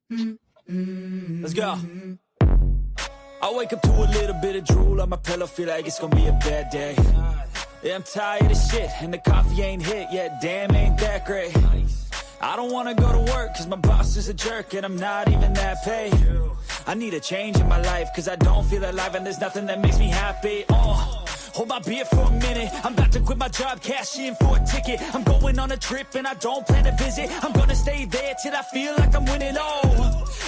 Let's go. I wake up to a little bit of drool on my pillow, feel like it's gonna be a bad day. Yeah, I'm tired of shit, and the coffee ain't hit yet, damn, ain't that great. I don't wanna go to work, cause my boss is a jerk, and I'm not even that paid. I need a change in my life, cause I don't feel alive, and there's nothing that makes me happy. Hold my beer for a minute, I'm about to quit my job, cash in for a ticket. I'm going on a trip and I don't plan to visit. I'm gonna stay there till I feel like I'm winning,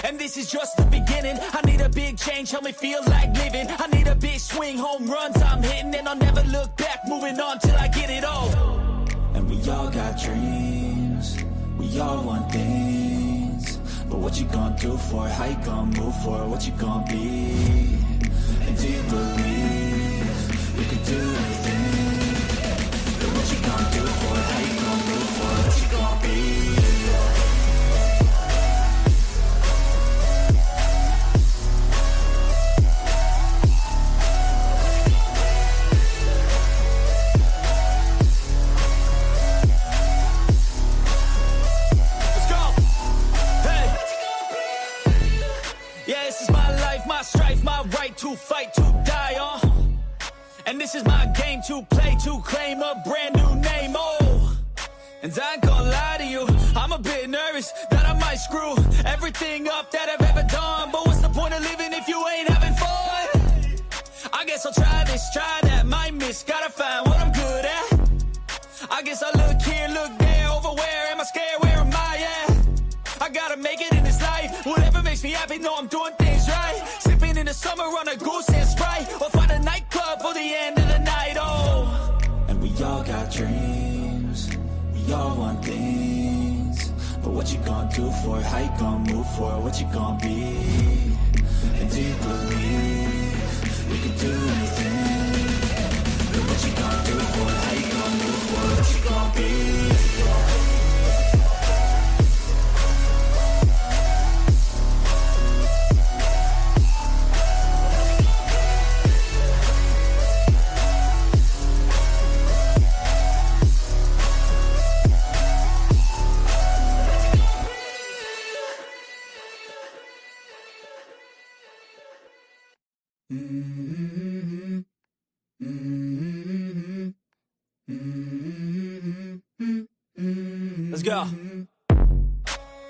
and this is just the beginning. I need a big change, help me feel like living. I need a big swing, home runs I'm hitting, and I'll never look back, moving on till I get it all. And we all got dreams, we all want things, but what you gonna do for it? How you gonna move for it? What you gonna be? And do you believe you can do anything? But what you gonna do for it? How you gonna move for it? What you gonna be? Let's go. Hey. Yeah, this is my life, my strife, my right to fight, to die on. And this is my game to play, to claim a brand new name, And I ain't gonna lie to you, I'm a bit nervous that I might screw everything up that I've ever done. But what's the point of living if you ain't having fun? I guess I'll try this, try that, might miss, gotta find what I'm good at. I guess I look here, look there, over where am I scared, where am I at? I gotta make it in this life, whatever makes me happy, know I'm doing things right. Sipping in the summer on a goose and Sprite, or find a nightclub for the end of the night, And we all got dreams, we all want things, but what you gonna do for it? How you gonna move for it? What you gonna be? And do you believe we can do anything? But what you gonna do for it? How you gonna move for it? What you gonna be? Let's go.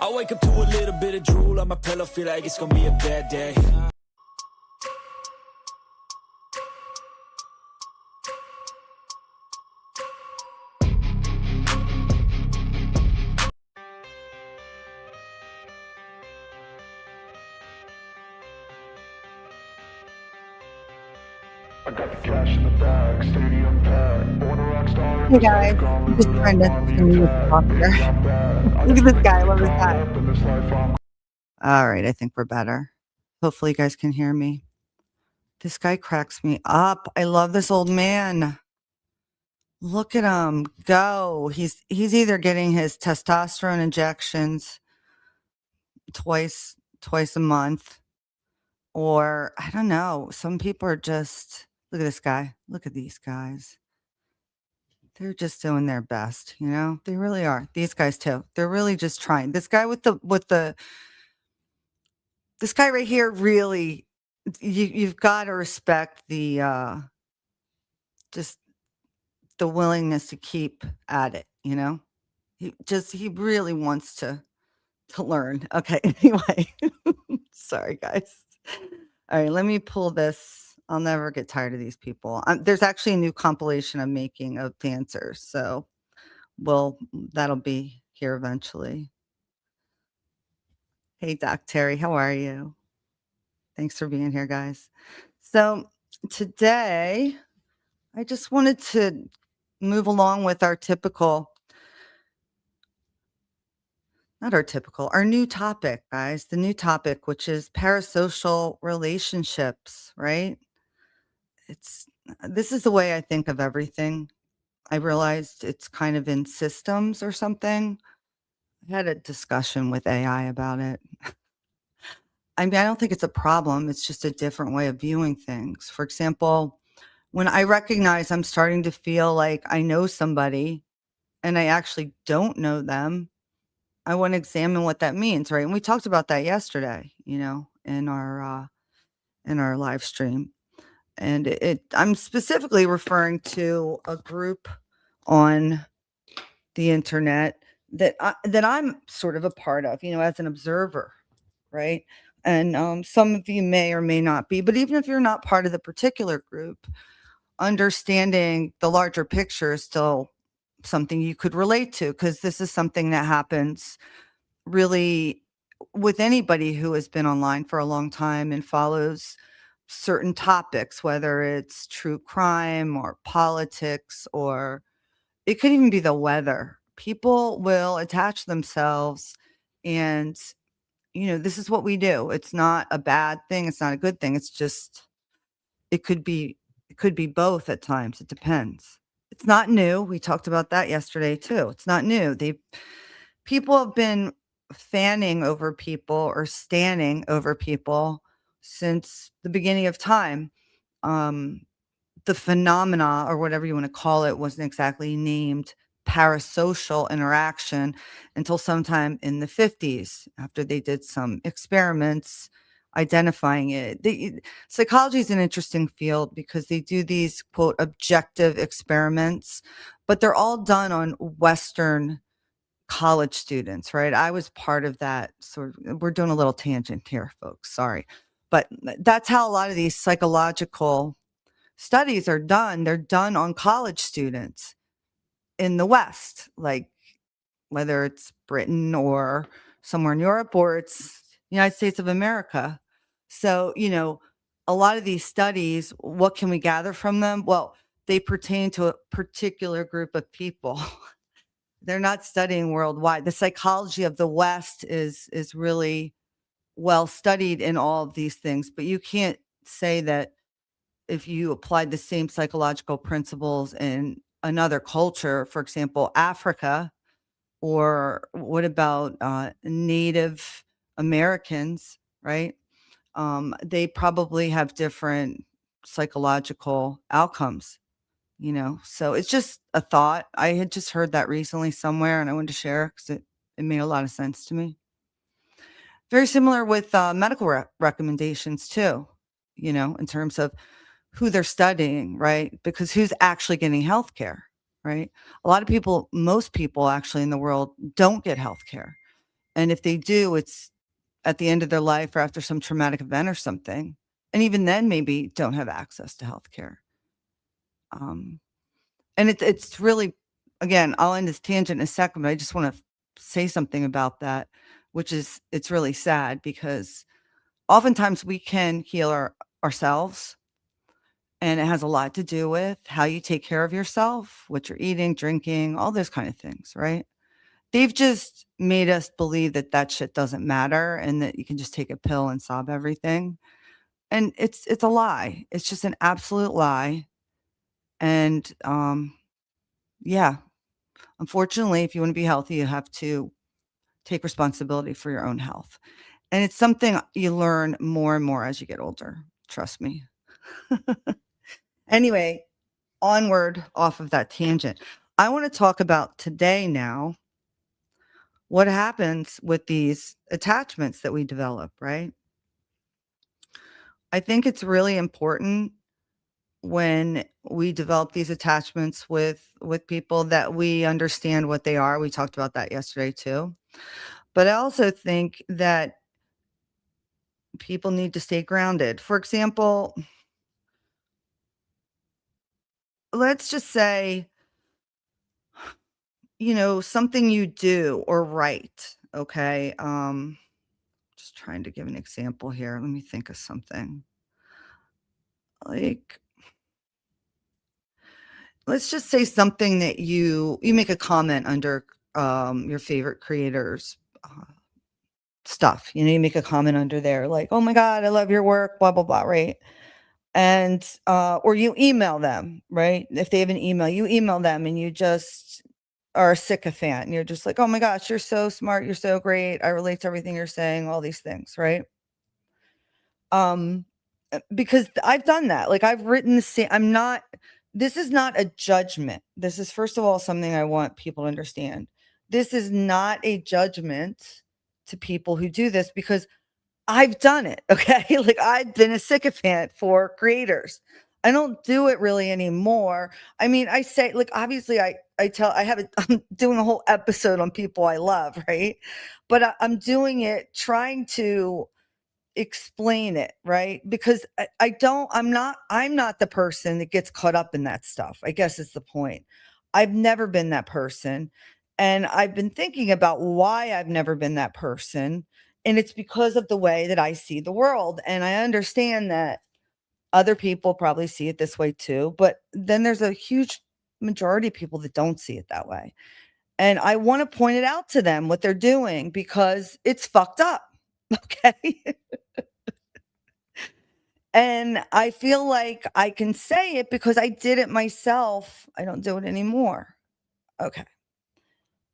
I wake up to a little bit of drool on my pillow, feel like it's gonna be a bad day. I got the cash in the bag, stadium packed, born a rock star. Hey guys, I'm just trying to continue with the talk here. Look at this guy, I love this guy. All right, I think we're better. Hopefully you guys can hear me. This guy cracks me up. I love this old man. Look at him go. He's either getting his testosterone injections twice a month, or I don't know. Some people are just, look at this guy. Look at these guys. They're just doing their best, you know? They really are. These guys too. They're really just trying. This guy this guy right here, really, you've got to respect the just the willingness to keep at it, you know? He really wants to learn. Okay, anyway. Sorry, guys. All right, let me pull this. I'll never get tired of these people. There's actually a new compilation I'm making of dancers, so that'll be here eventually. Hey, Doc Terry, how are you? Thanks for being here, guys. So today, I just wanted to move along with our new topic, guys. The new topic, which is parasocial relationships, right? This is the way I think of everything. I realized it's kind of in systems or something. I had a discussion with AI about it. I mean, I don't think it's a problem. It's just a different way of viewing things. For example, when I recognize I'm starting to feel like I know somebody and I actually don't know them, I want to examine what that means, right? And we talked about that yesterday, in our live stream. And I'm specifically referring to a group on the internet that I'm sort of a part of, as an observer, right? And some of you may or may not be, but even if you're not part of the particular group, understanding the larger picture is still something you could relate to, because this is something that happens really with anybody who has been online for a long time and follows certain topics, whether it's true crime or politics, or it could even be the weather. People will attach themselves, and this is what we do. It's not a bad thing, it's not a good thing. It's just it could be both at times. It depends. It's not new. We talked about that yesterday too. It's not new. People have been fanning over people or standing over people since the beginning of time. Um, the phenomena, or whatever you want to call it, wasn't exactly named parasocial interaction until sometime in the 50s, after they did some experiments identifying it. Psychology is an interesting field because they do these, quote, objective experiments, but they're all done on Western college students, right? I was part of that. We're doing a little tangent here, folks. Sorry. But that's how a lot of these psychological studies are done. They're done on college students in the West, like whether it's Britain or somewhere in Europe or it's United States of America. So, a lot of these studies, what can we gather from them? Well, they pertain to a particular group of people. They're not studying worldwide. The psychology of the West is really well studied in all of these things, but you can't say that if you applied the same psychological principles in another culture, for example, Africa, or what about Native Americans, right? They probably have different psychological outcomes, So it's just a thought. I had just heard that recently somewhere, and I wanted to share because it made a lot of sense to me. Very similar with medical recommendations too, in terms of who they're studying, right? Because who's actually getting health care, right? A lot of people, most people actually in the world don't get health care. And if they do, it's at the end of their life or after some traumatic event or something. And even then, maybe don't have access to health care. And it's really, again, I'll end this tangent in a second, but I just want to say something about that, which is it's really sad because oftentimes we can heal ourselves. And it has a lot to do with how you take care of yourself, what you're eating, drinking, all those kind of things, right? They've just made us believe that that shit doesn't matter and that you can just take a pill and solve everything. And it's a lie. It's just an absolute lie. And yeah, unfortunately, if you want to be healthy, you have to take responsibility for your own health. And it's something you learn more and more as you get older. Trust me. Anyway, onward off of that tangent. I want to talk about today now what happens with these attachments that we develop, right? I think it's really important when we develop these attachments with people that we understand what they are. We talked about that yesterday too. But I also think that people need to stay grounded. For example, let's just say, something you do or write, okay? Just trying to give an example here. Let me think of something. Like, let's just say something that you make a comment under your favorite creators stuff. You make a comment under there like, "Oh my god, I love your work, blah blah blah," right? And or you email them, right? If they have an email, you email them and you just are a sycophant. And you're just like, "Oh my gosh, you're so smart, you're so great. I relate to everything you're saying, all these things," right? Um, because I've done that. Like I've written the same. This is not a judgment. This is first of all something I want people to understand. this is not a judgment to people who do this because I've done it, okay? Like, I've been a sycophant for creators. I don't do it really anymore. I mean, I say, like, obviously, I have it, I'm doing a whole episode on people I love, right? But I'm doing it trying to explain it, right? Because I'm not the person that gets caught up in that stuff. I guess is the point. I've never been that person. And I've been thinking about why I've never been that person. And it's because of the way that I see the world. And I understand that other people probably see it this way too. But then there's a huge majority of people that don't see it that way. And I want to point it out to them what they're doing because it's fucked up. Okay. And I feel like I can say it because I did it myself. I don't do it anymore. Okay.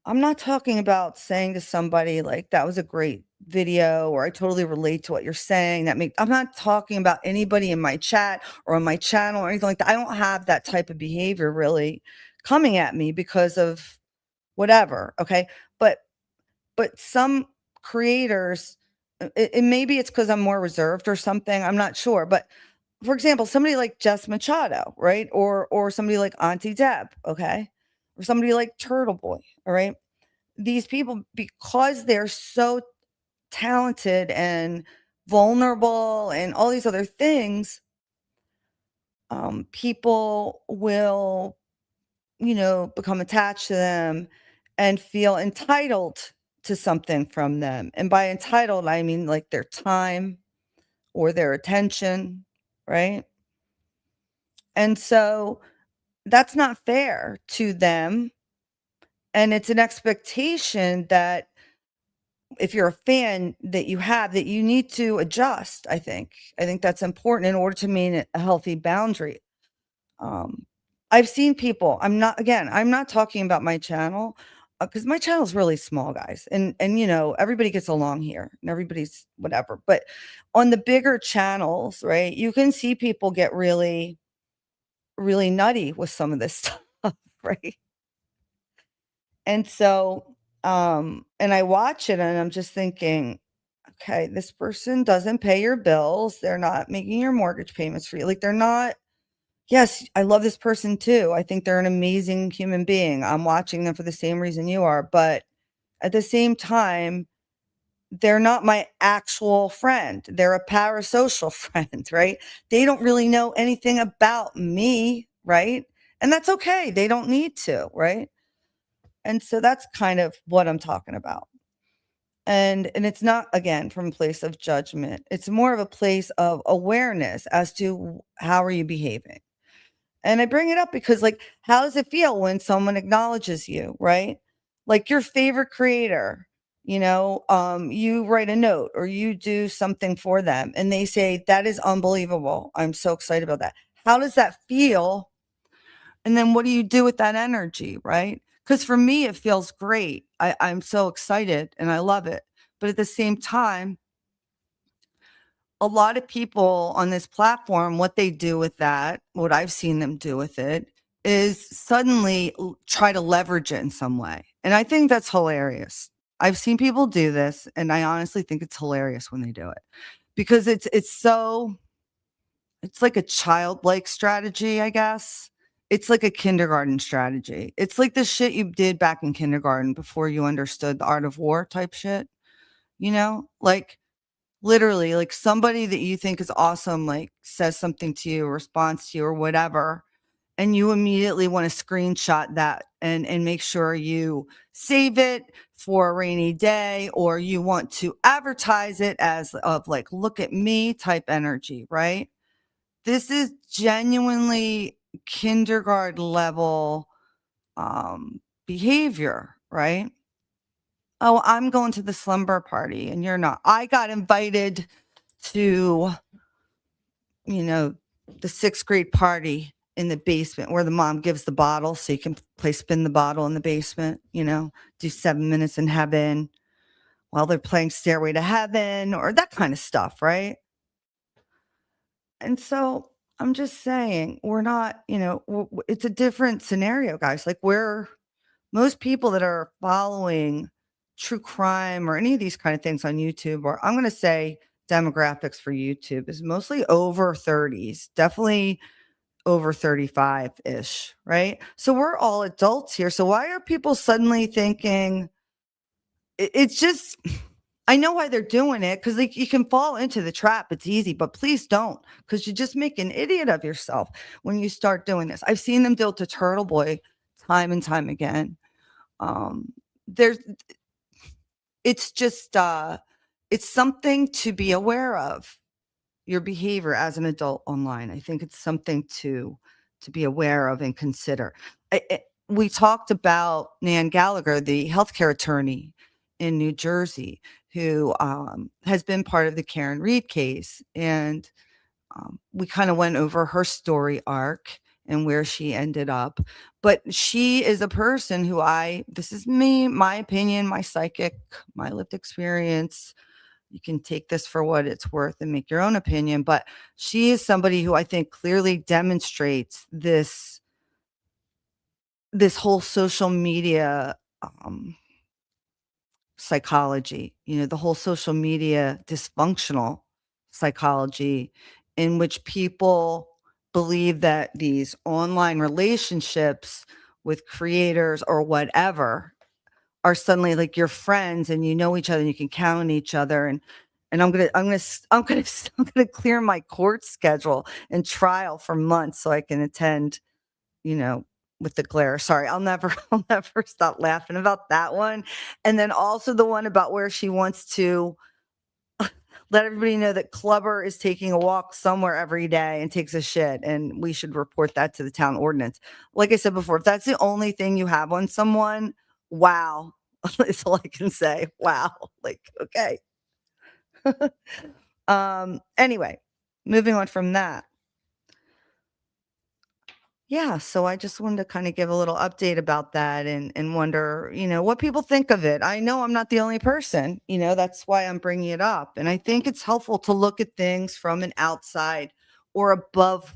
I'm not talking about saying to somebody like that was a great video or I totally relate to what you're saying. I'm not talking about anybody in my chat or on my channel or anything like that. I don't have that type of behavior really coming at me because of whatever. Okay. But some creators, maybe it's because I'm more reserved or something. I'm not sure. But for example, somebody like Jess Machado, right? Or somebody like Auntie Deb, okay? Or somebody like Turtle Boy, all right? These people, because they're so talented and vulnerable and all these other things, people will, become attached to them and feel entitled to something from them. And by entitled, I mean like their time or their attention, right? And so that's not fair to them. And it's an expectation that if you're a fan that you need to adjust, I think. I think that's important in order to maintain a healthy boundary. Um, I've seen people, I'm not talking about my channel because my channel is really small, guys. And everybody gets along here and everybody's whatever. But on the bigger channels, right, you can see people get really, really nutty with some of this stuff, right? And so, and I watch it and I'm just thinking, okay, this person doesn't pay your bills. They're not making your mortgage payments for you. Like they're not, yes, I love this person too. I think they're an amazing human being. I'm watching them for the same reason you are. But at the same time, they're not my actual friend. They're a parasocial friend, right? They don't really know anything about me, right? And that's okay. They don't need to, right? And so that's kind of what I'm talking about. And it's not, again, from a place of judgment. It's more of a place of awareness as to how are you behaving. And I bring it up because, like, how does it feel when someone acknowledges you, right? Like your favorite creator, you write a note or you do something for them and they say, that is unbelievable. I'm so excited about that. How does that feel? And then what do you do with that energy, right? Because for me, it feels great. I'm so excited and I love it. But at the same time, a lot of people on this platform, what they do with that, what I've seen them do with it, is suddenly try to leverage it in some way. And I think that's hilarious. I've seen people do this, and I honestly think it's hilarious when they do it because it's like a childlike strategy, I guess. It's like a kindergarten strategy. It's like the shit you did back in kindergarten before you understood the art of war type shit, like literally, like somebody that you think is awesome, like says something to you, responds to you, or whatever, and you immediately want to screenshot that and make sure you save it for a rainy day, or you want to advertise it as of like, look at me type energy, right? This is genuinely kindergarten level behavior, right? Oh, I'm going to the slumber party and you're not. I got invited to, the 6th grade party in the basement where the mom gives the bottle so you can play spin the bottle in the basement, do 7 minutes in heaven while they're playing Stairway to Heaven or that kind of stuff, right? And so I'm just saying, we're not, it's a different scenario, guys. Like we're most people that are following true crime or any of these kind of things on YouTube, or I'm going to say demographics for YouTube, is mostly over 30s, definitely over 35-ish, right? So we're all adults here. So why are people suddenly thinking it's just I know why they're doing it, because like you can fall into the trap. It's easy, but please don't, because you just make an idiot of yourself when you start doing this. I've seen them do it to Turtle Boy time and time again. There's it's just it's something to be aware of, your behavior as an adult online. I think it's something to be aware of and consider. We talked about Nan Gallagher, the healthcare attorney in New Jersey, who has been part of the Karen Reed case, and we kind of went over her story arc and where she ended up. But she is a person who this is me, my opinion, my psychic, my lived experience. You can take this for what it's worth and make your own opinion. But she is somebody who I think clearly demonstrates this whole social media psychology, the whole social media dysfunctional psychology, in which people believe that these online relationships with creators or whatever are suddenly like your friends, and you know each other and you can count on each other. And I'm gonna clear my court schedule and trial for months so I can attend, you know, with the glare. Sorry, I'll never stop laughing about that one. And then also the one about where she wants to let everybody know that Clubber is taking a walk somewhere every day and takes a shit, and we should report that to the town ordinance. Like I said before, if that's the only thing you have on someone, wow. That's all I can say. Wow. Like, okay. Anyway, moving on from that. Yeah, so I just wanted to kind of give a little update about that, and wonder, what people think of it. I know I'm not the only person, that's why I'm bringing it up. And I think it's helpful to look at things from an outside or above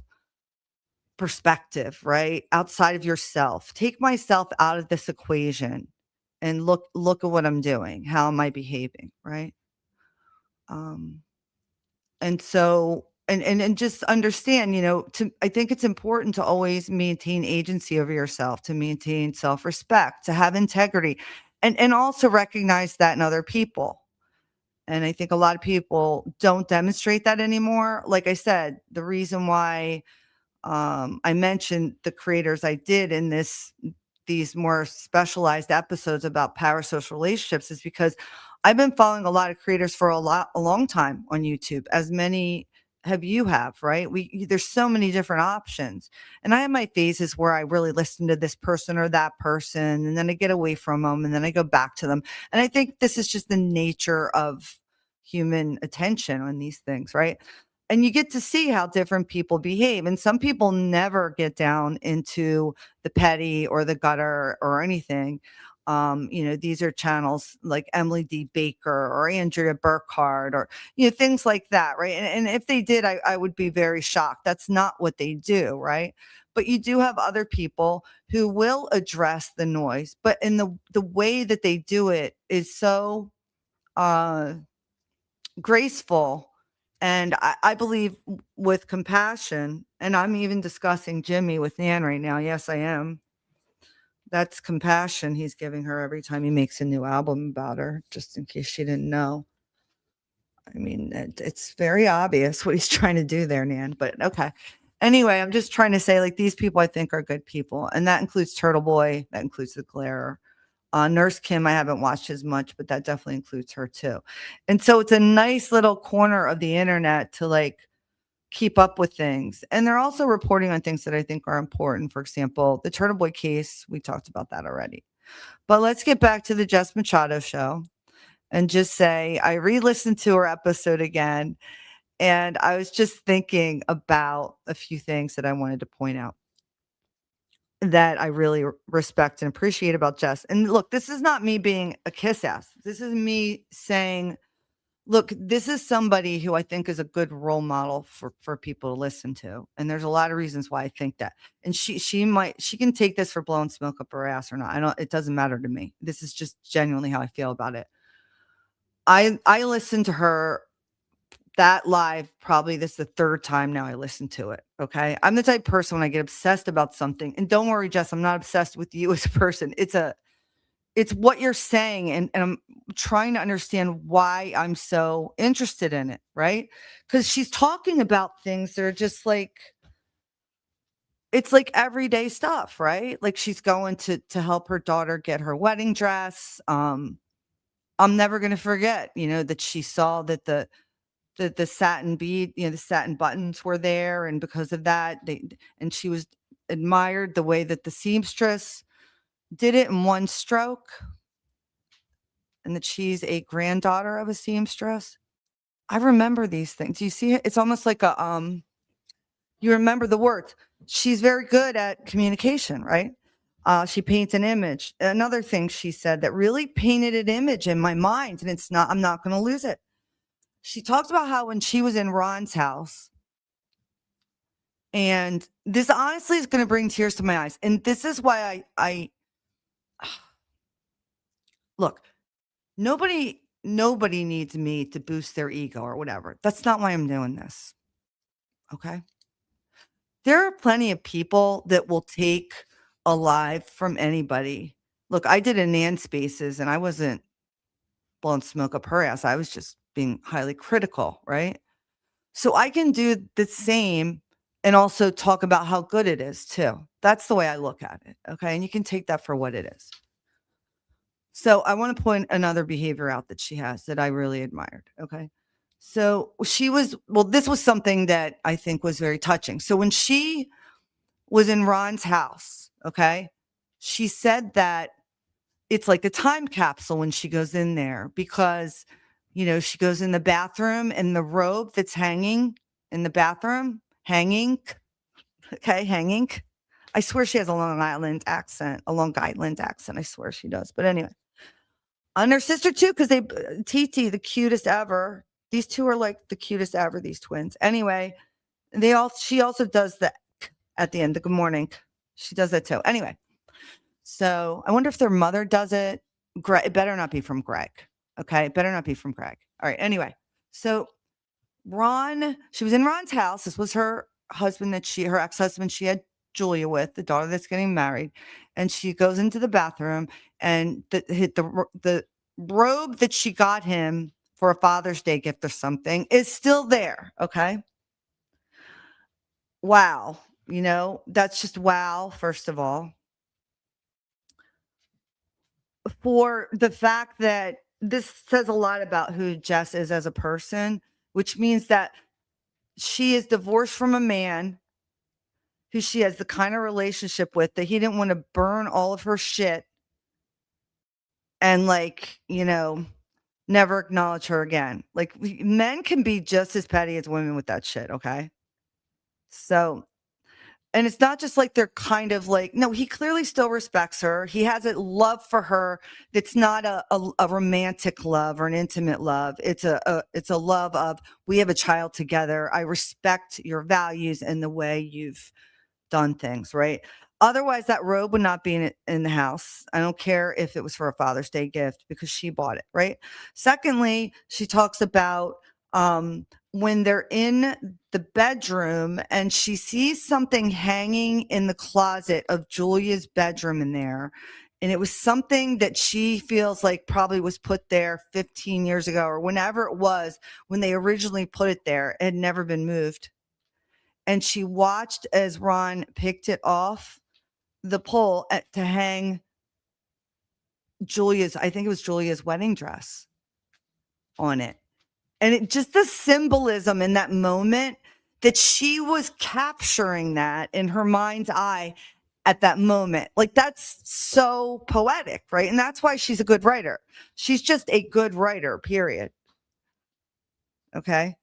perspective, right? Outside of yourself. Take myself out of this equation and look at what I'm doing. How am I behaving, right? Um and so and just understand, I think it's important to always maintain agency over yourself, to maintain self-respect, to have integrity, and also recognize that in other people. And I think a lot of people don't demonstrate that anymore. Like I said, the reason why I mentioned the creators I did in these more specialized episodes about parasocial relationships is because I've been following a lot of creators for a long time on YouTube, as many have, right? There's so many different options. And I have my phases where I really listen to this person or that person, and then I get away from them, and then I go back to them. And I think this is just the nature of human attention on these things, right? And you get to see how different people behave. And some people never get down into the petty or the gutter or anything. These are channels like Emily D. Baker or Andrea Burkhardt, or, things like that, right? And if they did, I would be very shocked. That's not what they do, right? But you do have other people who will address the noise, but in the way that they do it is so uh graceful, and I believe with compassion. And I'm even discussing Jimmy with Nan right now. Yes, I am. That's compassion he's giving her every time he makes a new album about her, just in case she didn't know. I mean, it's very obvious what he's trying to do there, Nan, but okay. Anyway, I'm just trying to say, like, these people I think are good people, and that includes Turtle Boy, that includes the Glare. Nurse Kim, I haven't watched as much, but that definitely includes her too. And so it's a nice little corner of the internet to like keep up with things. And they're also reporting on things that I think are important. For example, the Turtle Boy case, we talked about that already. But let's get back to the Jess Machado show and just say I re-listened to her episode again. And I was just thinking about a few things that I wanted to point out that I really respect and appreciate about Jess. And look, this is not me being a kiss ass. This is me saying, Look, this is somebody who I think is a good role model for people to listen to. And there's a lot of reasons why I think that. And she can take this for blowing smoke up her ass or not. It doesn't matter to me. This is just genuinely how I feel about it. I listened to her that live, probably this is the third time now I listened to it. Okay. I'm the type of person when I get obsessed about something, and don't worry, Jess, I'm not obsessed with you as a person. It's what you're saying, and I'm trying to understand why I'm so interested in it, right? Because she's talking about things that are just like, it's like everyday stuff, right? Like she's going to help her daughter get her wedding dress. I'm never gonna forget, that she saw that the satin bead, the satin buttons were there, and because of that, and she was admired the way that the seamstress did it in one stroke, and that she's a granddaughter of a seamstress. I remember these things. You see it? It's almost like you remember the words. She's very good at communication, right? She paints an image. Another thing she said that really painted an image in my mind, and I'm not going to lose it. She talks about how when she was in Ron's house, and this honestly is going to bring tears to my eyes. And this is why I look, nobody needs me to boost their ego or whatever. That's not why I'm doing this. Okay. There are plenty of people that will take a live from anybody. Look, I did a Nan Spaces, and I wasn't blowing smoke up her ass. I was just being highly critical, right? So I can do the same and also talk about how good it is too. That's the way I look at it. Okay. And you can take that for what it is. So I want to point another behavior out that she has that I really admired. Okay. So this was something that I think was very touching. So when she was in Ron's house, okay, she said that it's like a time capsule when she goes in there, because, she goes in the bathroom, and the robe that's hanging in the bathroom, hanging. I swear she has a Long Island accent. I swear she does. But anyway, and her sister too, because TT, the cutest ever. These two are like the cutest ever, these twins. Anyway, she also does the at the end, the good morning. She does that too. Anyway, so I wonder if their mother does it. It better not be from Greg. Okay, it better not be from Greg. All right. Anyway, so she was in Ron's house. This was her husband her ex-husband she had Julia with, the daughter that's getting married. And she goes into the bathroom, and the robe that she got him for a Father's Day gift or something is still there. Okay. Wow. That's just wow, first of all. For the fact that this says a lot about who Jess is as a person, which means that she is divorced from a man who she has the kind of relationship with that he didn't want to burn all of her shit and never acknowledge her again. Like, men can be just as petty as women with that shit. Okay. So, and it's not just like they're kind of like, no, he clearly still respects her. He has a love for her. That's not a romantic love or an intimate love. It's a love of, we have a child together. I respect your values and the way you've done things, right? Otherwise, that robe would not be in the house. I don't care if it was for a Father's Day gift, because she bought it, right? Secondly, she talks about when they're in the bedroom and she sees something hanging in the closet of Julia's bedroom in there. And it was something that she feels like probably was put there 15 years ago or whenever it was when they originally put it there. It had never been moved. And she watched as Ron picked it off the pole to hang I think it was Julia's wedding dress on it. And just the symbolism in that moment, that she was capturing that in her mind's eye at that moment. Like, that's so poetic, right? And that's why she's a good writer. She's just a good writer, period. Okay.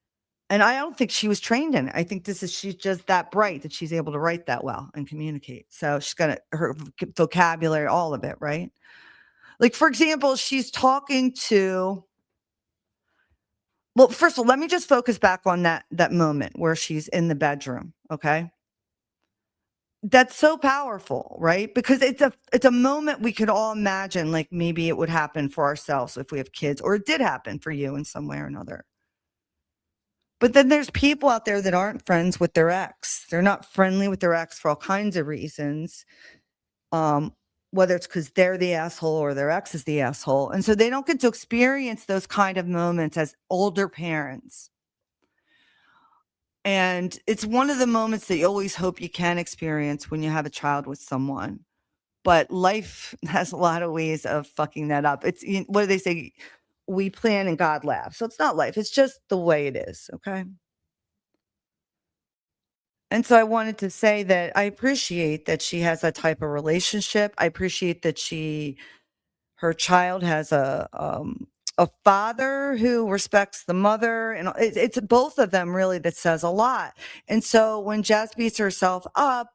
And I don't think she was trained in it. I think she's just that bright that she's able to write that well and communicate. So she's got her vocabulary, all of it, right? Like, for example, she's talking to Well, first of all, let me just focus back on that moment where she's in the bedroom, okay? That's so powerful, right? Because it's a moment we could all imagine, like maybe it would happen for ourselves if we have kids, or it did happen for you in some way or another. But then there's people out there that aren't friends with their ex. They're not friendly with their ex for all kinds of reasons. Whether it's because they're the asshole or their ex is the asshole. And so they don't get to experience those kind of moments as older parents. And it's one of the moments that you always hope you can experience when you have a child with someone. But life has a lot of ways of fucking that up. What do they say? We plan and God laughs. So it's not life. It's just the way it is. Okay. And so I wanted to say that I appreciate that she has that type of relationship. I appreciate that her child has a father who respects the mother, and it's both of them really that says a lot. And so when Jazz beats herself up,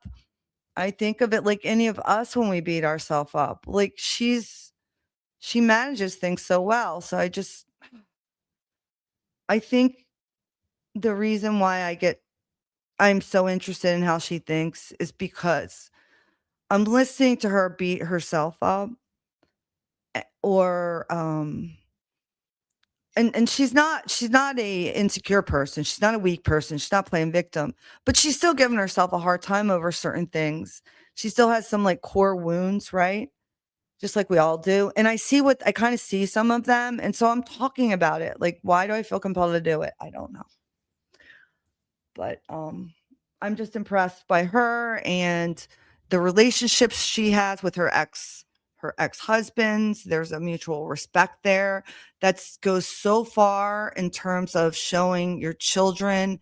I think of it like any of us when we beat ourselves up. Like she manages things so well. So I think the reason why I'm so interested in how she thinks is because I'm listening to her beat herself up, or and she's not a insecure person. She's not a weak person. She's not playing victim, but she's still giving herself a hard time over certain things. She still has some like core wounds, right? Just like we all do. And I kind of see some of them. And so I'm talking about it. Like, why do I feel compelled to do it? I don't know. But I'm just impressed by her and the relationships she has with her ex-husbands. There's a mutual respect there that goes so far in terms of showing your children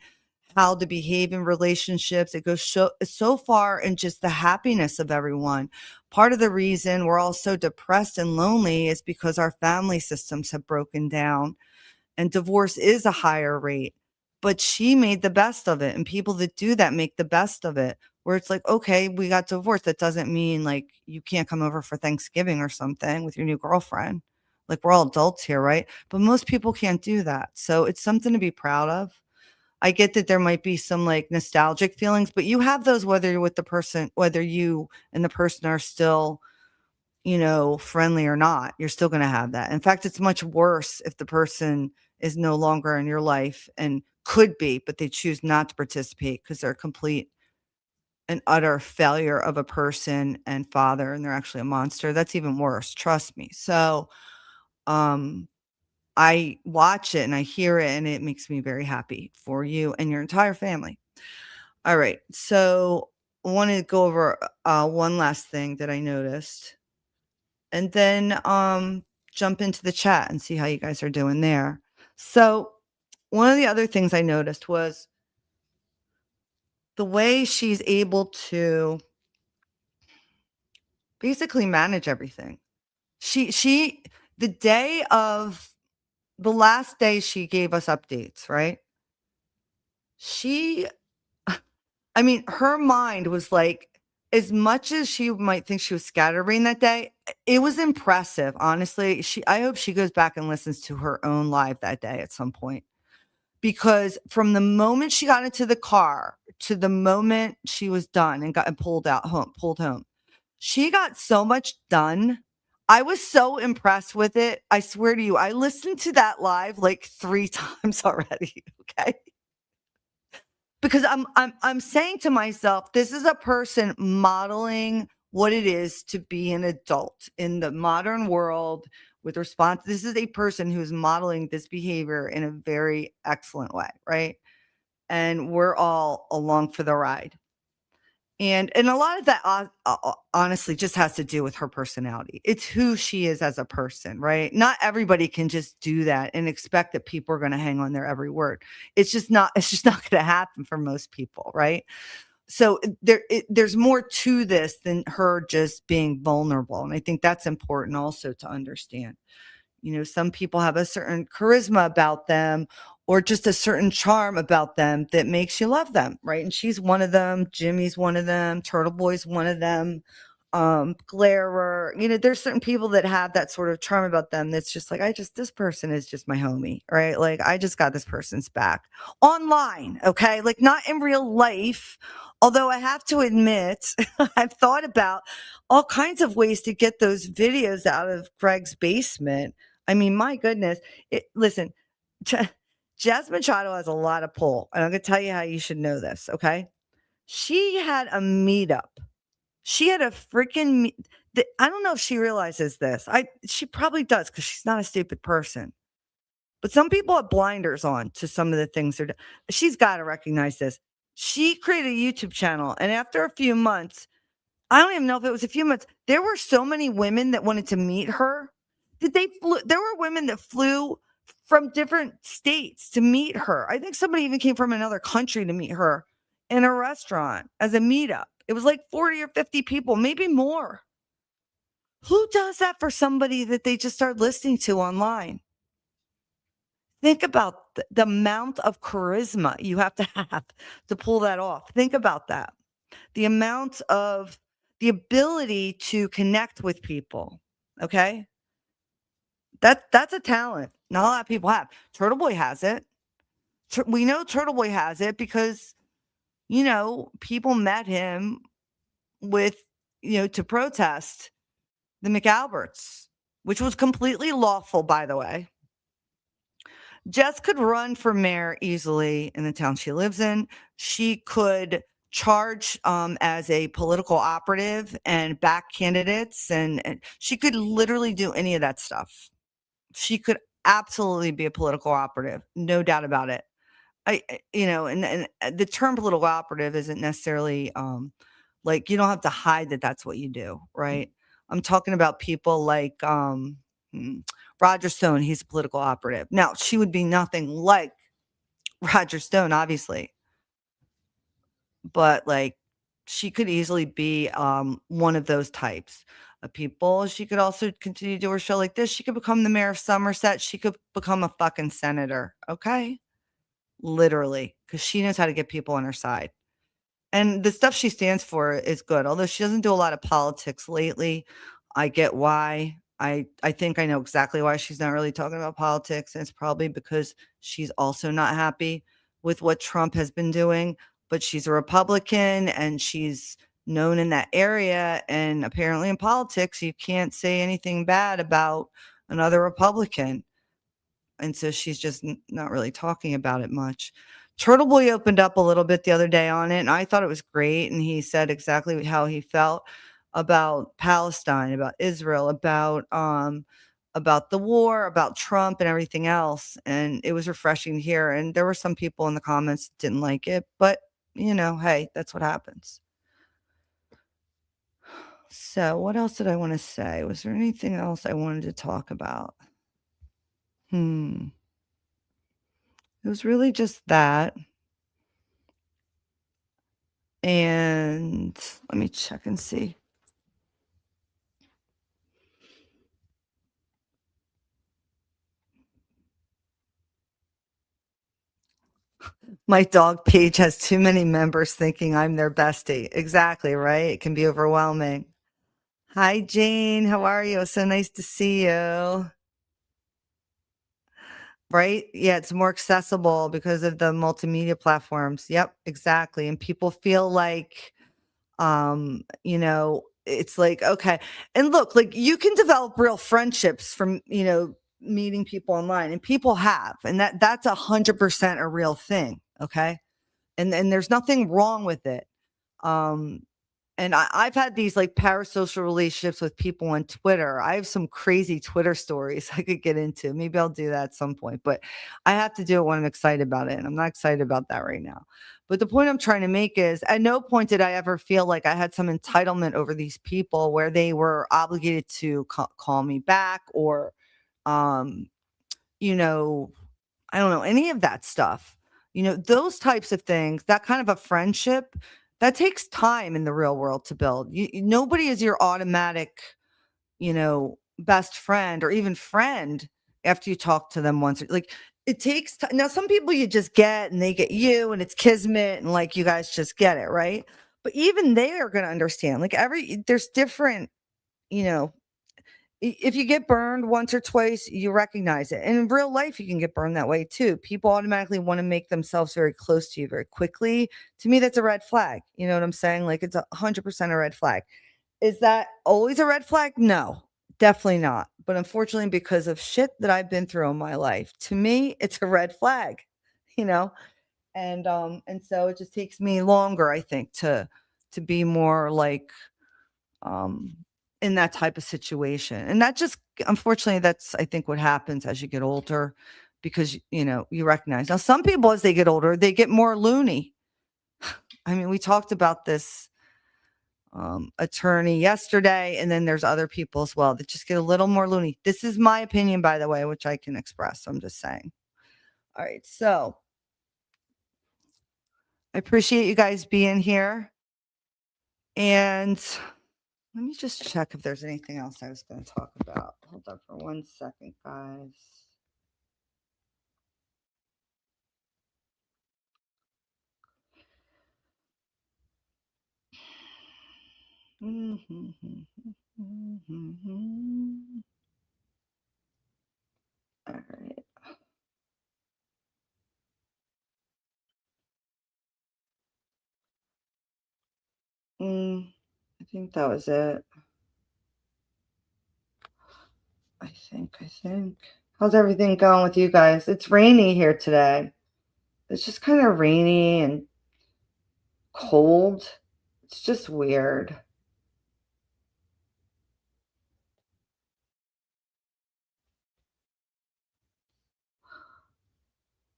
how to behave in relationships. It goes so far in just the happiness of everyone. Part of the reason we're all so depressed and lonely is because our family systems have broken down, and divorce is a higher rate. But she made the best of it, and people that do that make the best of it. Where it's like, okay, we got divorced. That doesn't mean like you can't come over for Thanksgiving or something with your new girlfriend. Like, we're all adults here, right? But most people can't do that. So it's something to be proud of. I get that there might be some like nostalgic feelings, but you have those whether you're with the person, whether you and the person are still, friendly or not. You're still going to have that. In fact, it's much worse if the person is no longer in your life and could be, but they choose not to participate because they're a complete and utter failure of a person and father, and they're actually a monster. That's even worse. Trust me. So, I watch it and I hear it, and it makes me very happy for you and your entire family. All right. So I want to go over one last thing that I noticed, and then jump into the chat and see how you guys are doing there. So one of the other things I noticed was the way she's able to basically manage everything. The day of the last day she gave us updates, right? She I mean, her mind was like, as much as she might think she was scatterbrained that day, it was impressive, honestly. I hope she goes back and listens to her own live that day at some point. Because from the moment she got into the car to the moment she was done and got pulled home, she got so much done. I was so impressed with it. I swear to you, I listened to that live like 3 times already. Okay. Because I'm saying to myself, this is a person modeling what it is to be an adult in the modern world with response. This is a person who's modeling this behavior in a very excellent way, right? And we're all along for the ride. And a lot of that honestly just has to do with her personality. It's who she is as a person, right? Not everybody can just do that and expect that people are going to hang on their every word. It's just not going to happen for most people, right? So there's more to this than her just being vulnerable. And I think that's important also to understand. Some people have a certain charisma about them or just a certain charm about them that makes you love them, right? And she's one of them. Jimmy's one of them. Turtle Boy's one of them. glarer. There's certain people that have that sort of charm about them that's just like, this person is just my homie, right? Like, I just got this person's back online, okay? Like, not in real life. Although I have to admit, I've thought about all kinds of ways to get those videos out of Greg's basement. I mean, my goodness. Listen, Jazz Machado has a lot of pull, and I'm going to tell you how you should know this, okay? She had a meetup. She had a freaking I don't know if she realizes this. She probably does because she's not a stupid person. But some people have blinders on to some of the things they're doing. She's got to recognize this. She created a YouTube channel, and after a few months, I don't even know if it was a few months, there were so many women that wanted to meet her that there were women that flew from different states to meet her. I think somebody even came from another country to meet her in a restaurant as a meetup. It was like 40 or 50 people, maybe more. Who does that for somebody that they just start listening to online? Think about the amount of charisma you have to pull that off. Think about that. The amount of the ability to connect with people. Okay. That's a talent. Not a lot of people have. Turtle Boy has it. We know Turtle Boy has it because, people met him with, to protest the McAlberts, which was completely lawful, by the way. Jess could run for mayor easily in the town she lives in. She could charge as a political operative and back candidates, and she could literally do any of that stuff. She could absolutely be a political operative, no doubt about it. And the term political operative isn't necessarily like you don't have to hide that that's what you do, right? I'm talking about people like Roger Stone. He's a political operative. Now, she would be nothing like Roger Stone, obviously, but like she could easily be one of those types of people. She could also continue to do her show like this. She could become the mayor of Somerset. She could become a fucking senator, okay? Literally, because she knows how to get people on her side. And the stuff she stands for is good. Although she doesn't do a lot of politics lately. I get why. I think I know exactly why she's not really talking about politics. And it's probably because she's also not happy with what Trump has been doing. But she's a Republican and she's known in that area. And apparently in politics, you can't say anything bad about another Republican. And so she's just not really talking about it much. Turtle Boy opened up a little bit the other day on it, and I thought it was great. And he said exactly how he felt about Palestine, about Israel, about the war, about Trump and everything else. And it was refreshing to hear. And there were some people in the comments that didn't like it, but hey, that's what happens. So what else did I want to say? Was there anything else I wanted to talk about? It was really just that. And let me check and see. My dog page has too many members thinking I'm their bestie. Exactly, right? It can be overwhelming. Hi, Jane. How are you? So nice to see you. Right? Yeah, it's more accessible because of the multimedia platforms. Yep, exactly. And people feel like, it's like, okay. And look, like you can develop real friendships from, meeting people online, and people have, and that's 100% a real thing. Okay. And there's nothing wrong with it. And I've had these like parasocial relationships with people on Twitter. I have some crazy Twitter stories I could get into. Maybe I'll do that at some point, but I have to do it when I'm excited about it. And I'm not excited about that right now. But the point I'm trying to make is at no point did I ever feel like I had some entitlement over these people where they were obligated to call me back or, I don't know, any of that stuff. Those types of things, that kind of a friendship, that takes time in the real world to build. Nobody is your automatic, best friend or even friend after you talk to them once. Like it takes time. Now, some people you just get and they get you and it's kismet and like you guys just get it, right? But even they are gonna understand. Like, there's different, you know, if you get burned once or twice, you recognize it. And in real life, you can get burned that way too. People automatically want to make themselves very close to you very quickly. To me, that's a red flag. You know what I'm saying? Like, it's 100% a red flag. Is that always a red flag? No, definitely not. But unfortunately, because of shit that I've been through in my life, to me, it's a red flag, you know? And so it just takes me longer, I think, to be more like um in that type of situation. And that just, unfortunately, that's, I think, what happens as you get older, because you recognize. Now some people, as they get older, they get more loony. I mean, we talked about this attorney yesterday, and then there's other people as well that just get a little more loony. This is my opinion, by the way, which I can express. I'm just saying. All right, so I appreciate you guys being here. And let me just check if there's anything else I was going to talk about. Hold on for 1 second, guys. All right. I think that was it. I think. How's everything going with you guys? It's rainy here today. It's just kind of rainy and cold. It's just weird.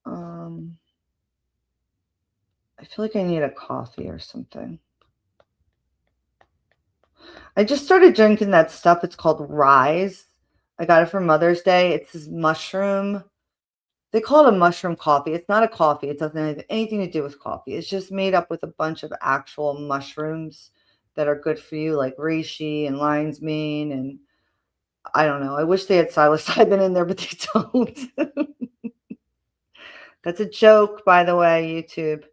Um, I feel like I need a coffee or something. I just started drinking that stuff. It's called Rise. I got it for Mother's Day. It's this mushroom. They call it a mushroom coffee. It's not a coffee. It doesn't have anything to do with coffee. It's just made up with a bunch of actual mushrooms that are good for you, like reishi and lion's mane. And I don't know. I wish they had psilocybin in there, but they don't. That's a joke, by the way, YouTube.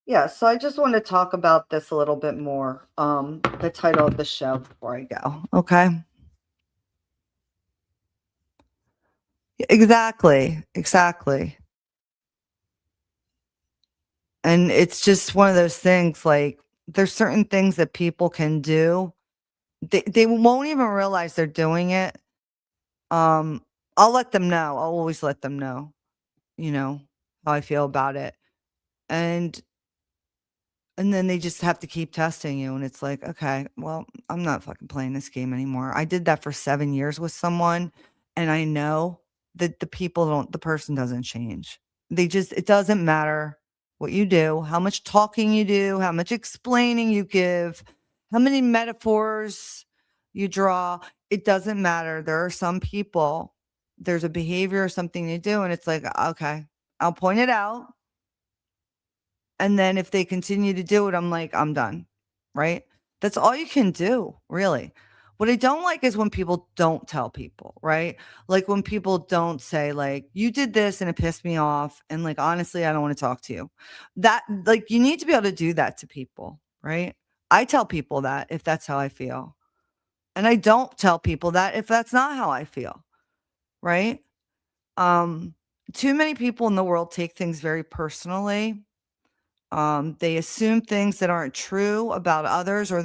Yeah, so I just want to talk about this a little bit more. The title of the show before I go. Okay. Exactly. And it's just one of those things, like, there's certain things that people can do. They won't even realize they're doing it. Um, I'll let them know. I'll always let them know, you know, how I feel about it. And And then they just have to keep testing you, and it's like, "Okay, well, I'm not fucking playing this game anymore." I did that for 7 years with someone, and I know that the person doesn't change. It doesn't matter what you do, how much talking you do, how much explaining you give, how many metaphors you draw, it doesn't matter. There are some people, there's a behavior or something they do, and it's like, "Okay, I'll point it out." And then if they continue to do it, I'm like, "I'm done." Right? That's all you can do, really. What I don't like is when people don't tell people, right? Like when people don't say, like, "You did this and it pissed me off, and, like, honestly, I don't wanna talk to you." You need to be able to do that to people, right? I tell people that if that's how I feel, and I don't tell people that if that's not how I feel, right? Um, Too many people in the world take things very personally. They assume things that aren't true about others, or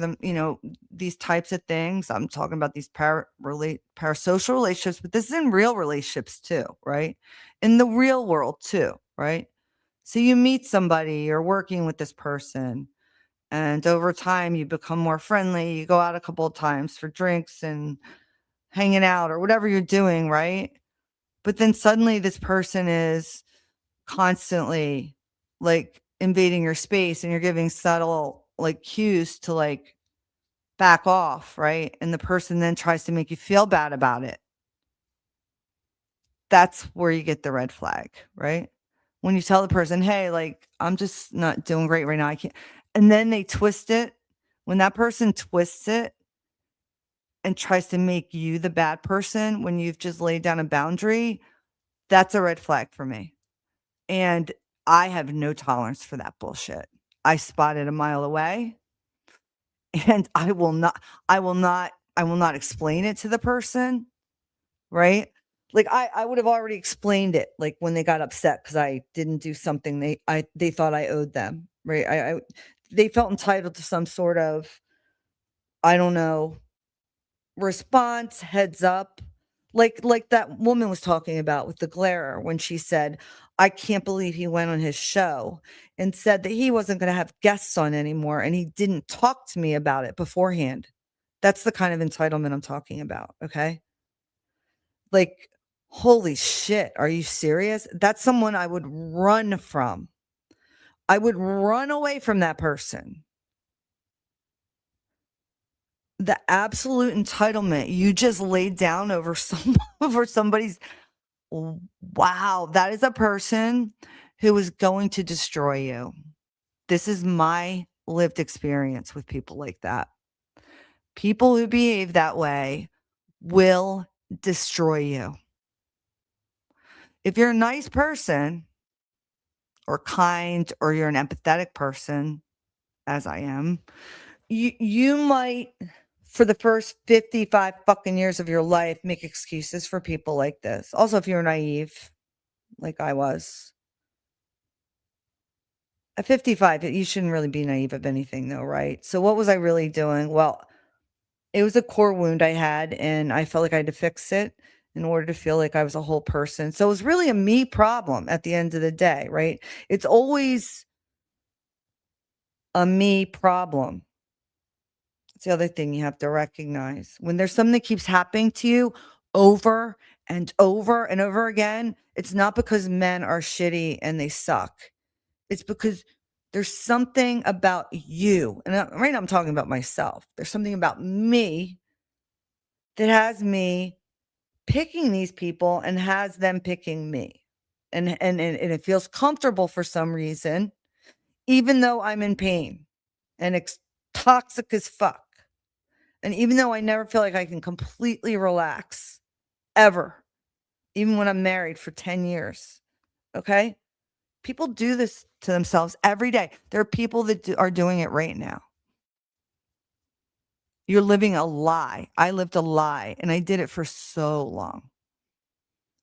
these types of things. I'm talking about these parasocial relationships, but this is in real relationships too, right? In the real world too, right? So you meet somebody, you're working with this person, and over time you become more friendly. You go out a couple of times for drinks and hanging out or whatever you're doing, right? But then suddenly this person is constantly, like, invading your space, and you're giving subtle, like, cues to, like, back off, right? And the person then tries to make you feel bad about it. That's where you get the red flag, right? When you tell the person, "Hey, like, I'm just not doing great right now. I can't," and then they twist it, When that person twists it and tries to make you the bad person when you've just laid down a boundary, that's a red flag for me. And I have no tolerance for that bullshit. I spot it a mile away, and I will not explain it to the person, right? Like I would have already explained it, like when they got upset because I didn't do something they thought I owed them, right? They felt entitled to some sort of, I don't know, response, heads up. Like that woman was talking about with the glare when she said, "I can't believe he went on his show and said that he wasn't gonna have guests on anymore, and he didn't talk to me about it beforehand." That's the kind of entitlement I'm talking about, okay? Like, holy shit, are you serious? That's someone I would run from. I would run away from that person. The absolute entitlement you just laid down over over somebody's. Wow, that is a person who is going to destroy you. This is my lived experience with people like that. People who behave that way will destroy you. If you're a nice person or kind or you're an empathetic person, as I am, you might for the first 55 fucking years of your life make excuses for people like this. Also, if you're naive like I was, at 55, you shouldn't really be naive of anything though, right? So what was I really doing? Well, it was a core wound I had, and I felt like I had to fix it in order to feel like I was a whole person. So it was really a me problem at the end of the day, right? It's always a me problem. It's the other thing you have to recognize. When there's something that keeps happening to you over and over and over again, it's not because men are shitty and they suck. It's because there's something about you. And right now I'm talking about myself. There's something about me that has me picking these people and has them picking me. And it feels comfortable for some reason, even though I'm in pain and it's toxic as fuck. And even though I never feel like I can completely relax ever, even when I'm married for 10 years. Okay? People do this to themselves every day. There are people that are doing it right now. You're living a lie. I lived a lie, and I did it for so long.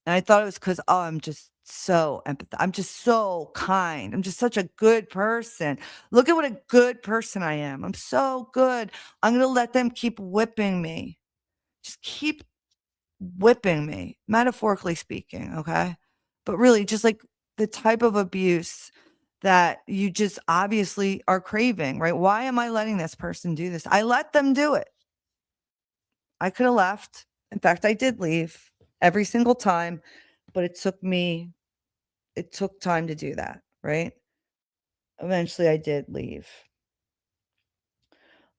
And I thought it was because, oh, I'm just so empathetic. I'm just so kind. I'm just such a good person. Look at what a good person I am. I'm so good. I'm going to let them keep whipping me. Just keep whipping me, metaphorically speaking, okay? But really, just like the type of abuse that you just obviously are craving, right? Why am I letting this person do this? I let them do it. I could have left. In fact, I did leave every single time, but it took time to do that, right? Eventually, I did leave.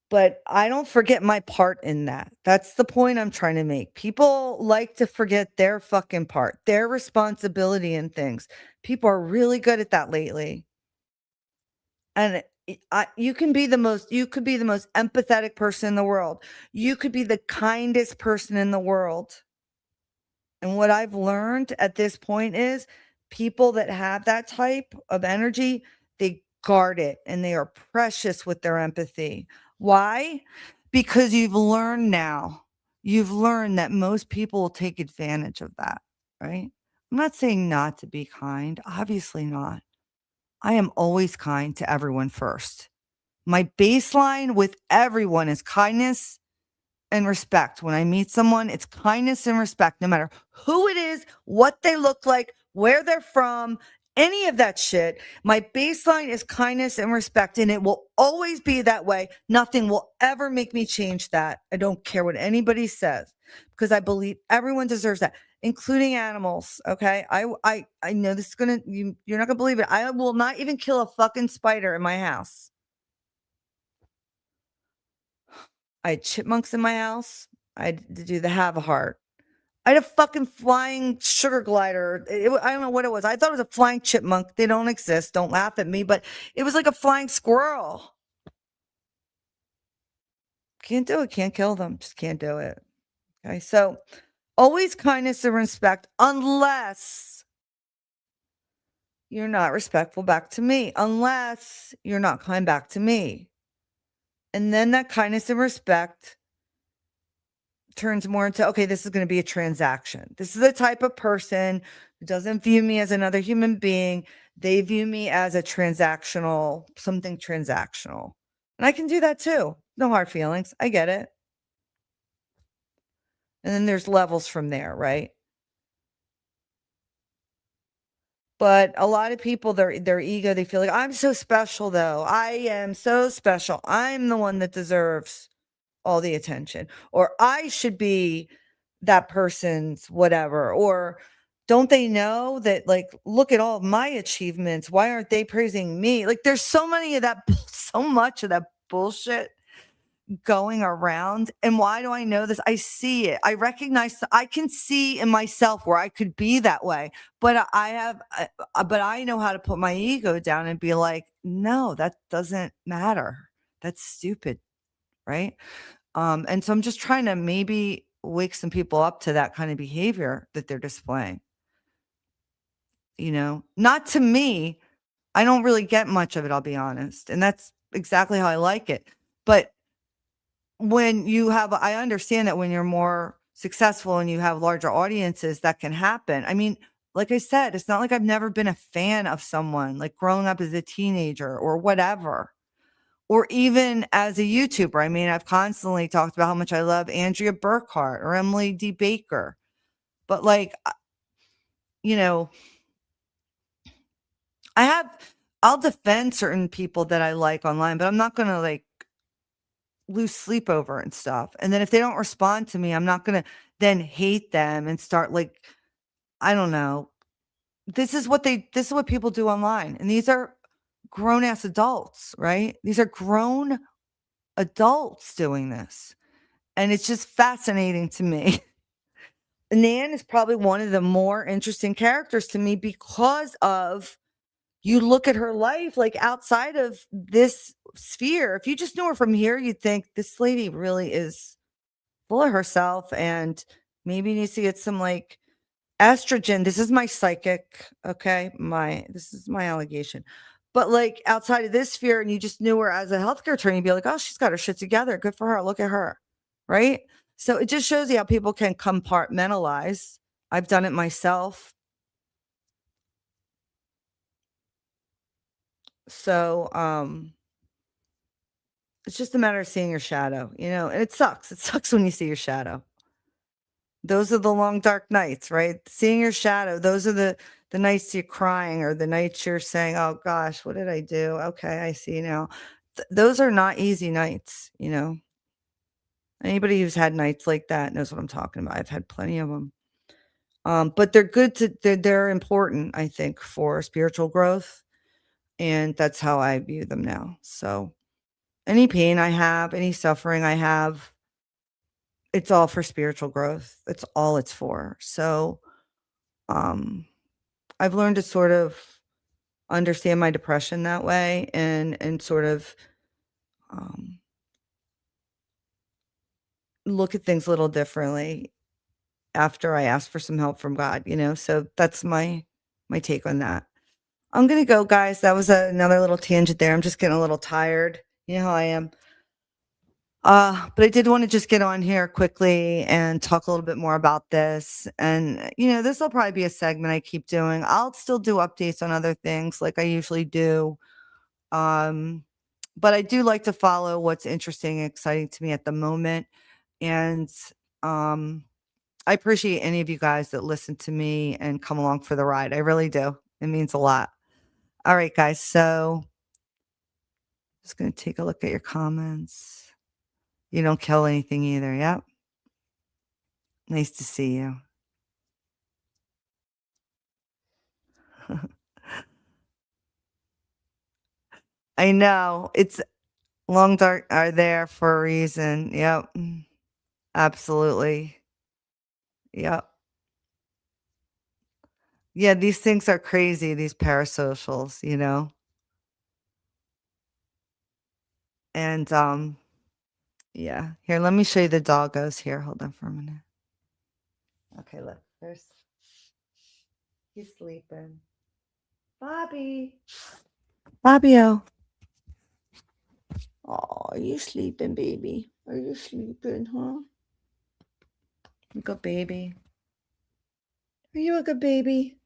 But I don't forget my part in that. That's the point I'm trying to make. People like to forget their fucking part, their responsibility in things. People are really good at that lately. And you could be the most empathetic person in the world. You could be the kindest person in the world. And what I've learned at this point is people that have that type of energy, they guard it and they are precious with their empathy. Why? Because you've learned now. You've learned that most people will take advantage of that, right? I'm not saying not to be kind. Obviously not. I am always kind to everyone first. My baseline with everyone is kindness and respect. When I meet someone, it's kindness and respect, no matter who it is, what they look like, where they're from, any of that shit. My baseline is kindness and respect, and it will always be that way. Nothing will ever make me change that. I don't care what anybody says, because I believe everyone deserves that, including animals. Okay. I know this is you're not gonna believe it. I will not even kill a fucking spider in my house. I had chipmunks in my house. I had to do the have a heart. I had a fucking flying sugar glider. I don't know what it was. I thought it was a flying chipmunk. They don't exist. Don't laugh at me, but it was like a flying squirrel. Can't do it, can't kill them, just can't do it. Okay, so always kindness and respect unless you're not respectful back to me, unless you're not kind back to me. And then that kindness and respect turns more into, okay, this is going to be a transaction. This is the type of person who doesn't view me as another human being. They view me as a transactional, something transactional. And I can do that too. No hard feelings. I get it. And then there's levels from there, right? But a lot of people, their ego, they feel like, I'm so special though. I am so special. I'm the one that deserves all the attention. Or I should be that person's whatever. Or don't they know that, like, look at all of my achievements. Why aren't they praising me? Like, there's so many of that, so much of that bullshit going around. And why do I know this? I see it. I recognize, I can see in myself where I could be that way. But but I know how to put my ego down and be like, no, that doesn't matter. That's stupid. Right. And so I'm just trying to maybe wake some people up to that kind of behavior that they're displaying. Not to me. I don't really get much of it, I'll be honest. And that's exactly how I like it. But I understand that when you're more successful and you have larger audiences, that can happen. I mean, like I said, it's not like I've never been a fan of someone, like growing up as a teenager or whatever, or even as a YouTuber. I mean, I've constantly talked about how much I love Andrea Burkhart or Emily D. Baker. But like, you know, I'll defend certain people that I like online, but I'm not going to like lose sleep over and stuff. And then if they don't respond to me, I'm not going to then hate them and start like, I don't know. This is what people do online. And these are grown ass adults, right? These are grown adults doing this. And it's just fascinating to me. Nan is probably one of the more interesting characters to me because of, you look at her life like outside of this sphere. If you just knew her from here, you'd think this lady really is full of herself and maybe needs to get some like estrogen. This is my psychic, okay? This is my allegation. But like outside of this sphere, and you just knew her as a healthcare attorney, you'd be like, oh, she's got her shit together. Good for her. Look at her. Right? So it just shows you how people can compartmentalize. I've done it myself. So it's just a matter of seeing your shadow, and it sucks. It sucks when you see your shadow. Those are the long dark nights, right? Seeing your shadow. Those are the nights you're crying, or the nights you're saying, oh gosh, what did I do? Okay, I see now. Those are not easy nights. Anybody who's had nights like that knows what I'm talking about. I've had plenty of them. But they're good they're important, I think, for spiritual growth. And that's how I view them now. So any pain I have, any suffering I have, it's all for spiritual growth. That's all it's for. So I've learned to sort of understand my depression that way, and sort of um, look at things a little differently after I ask for some help from God. So that's my take on that. I'm gonna go, guys. That was another little tangent there. I'm just getting a little tired. You know how I am. But I did want to just get on here quickly and talk a little bit more about this. And, this will probably be a segment I keep doing. I'll still do updates on other things like I usually do. But I do like to follow what's interesting and exciting to me at the moment. And I appreciate any of you guys that listen to me and come along for the ride. I really do. It means a lot. All right, guys. So just going to take a look at your comments. You don't kill anything either. Yep. Nice to see you. I know. It's long dark are there for a reason. Yep. Absolutely. Yep. Yeah, these things are crazy, these parasocials. And Yeah. Here, let me show you the doggos here. Hold on for a minute. Okay, look. He's sleeping. Bobby. Bobbio. Oh, are you sleeping, baby? Are you sleeping, huh? Good baby. Are you a good baby?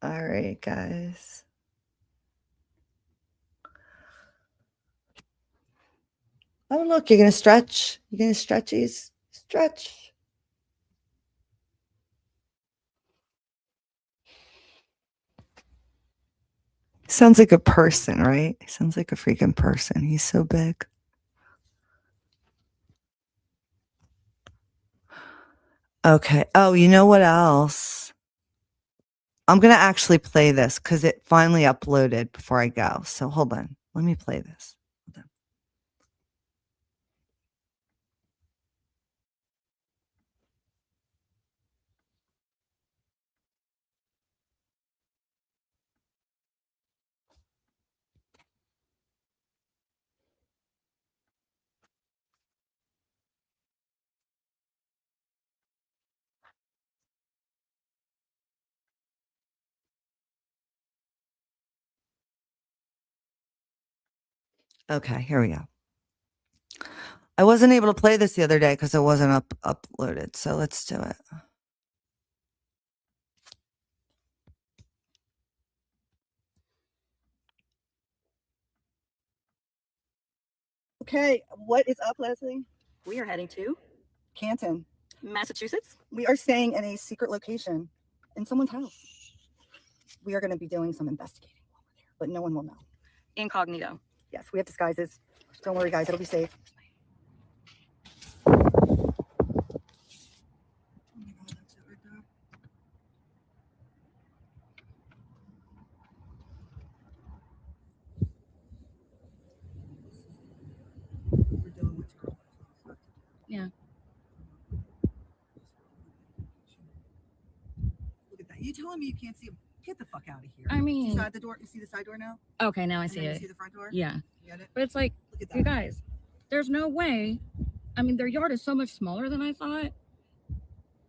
All right, guys. Oh, look, you're going to stretch. You're going to stretchies. Stretch. Sounds like a person, right? Sounds like a freaking person. He's so big. Okay. Oh, you know what else? I'm going to actually play this because it finally uploaded before I go. So hold on. Let me play this. Hold on. Okay, here we go. I wasn't able to play this the other day because it wasn't uploaded. So let's do it. Okay, what is up, Leslie? We are heading to Canton, Massachusetts. We are staying in a secret location in someone's house. We are going to be doing some investigating while we're there, but no one will know. Incognito. Yes, we have disguises. Don't worry, guys, it'll be safe. Yeah. Look at that. You telling me you can't see him? Get the fuck out of here. I mean, see the door? You see the side door now? Okay, now I And see then it. You see the front door? Yeah. You get it? But it's like, Look at that. you guys, there's no way. I mean, their yard is so much smaller than I thought.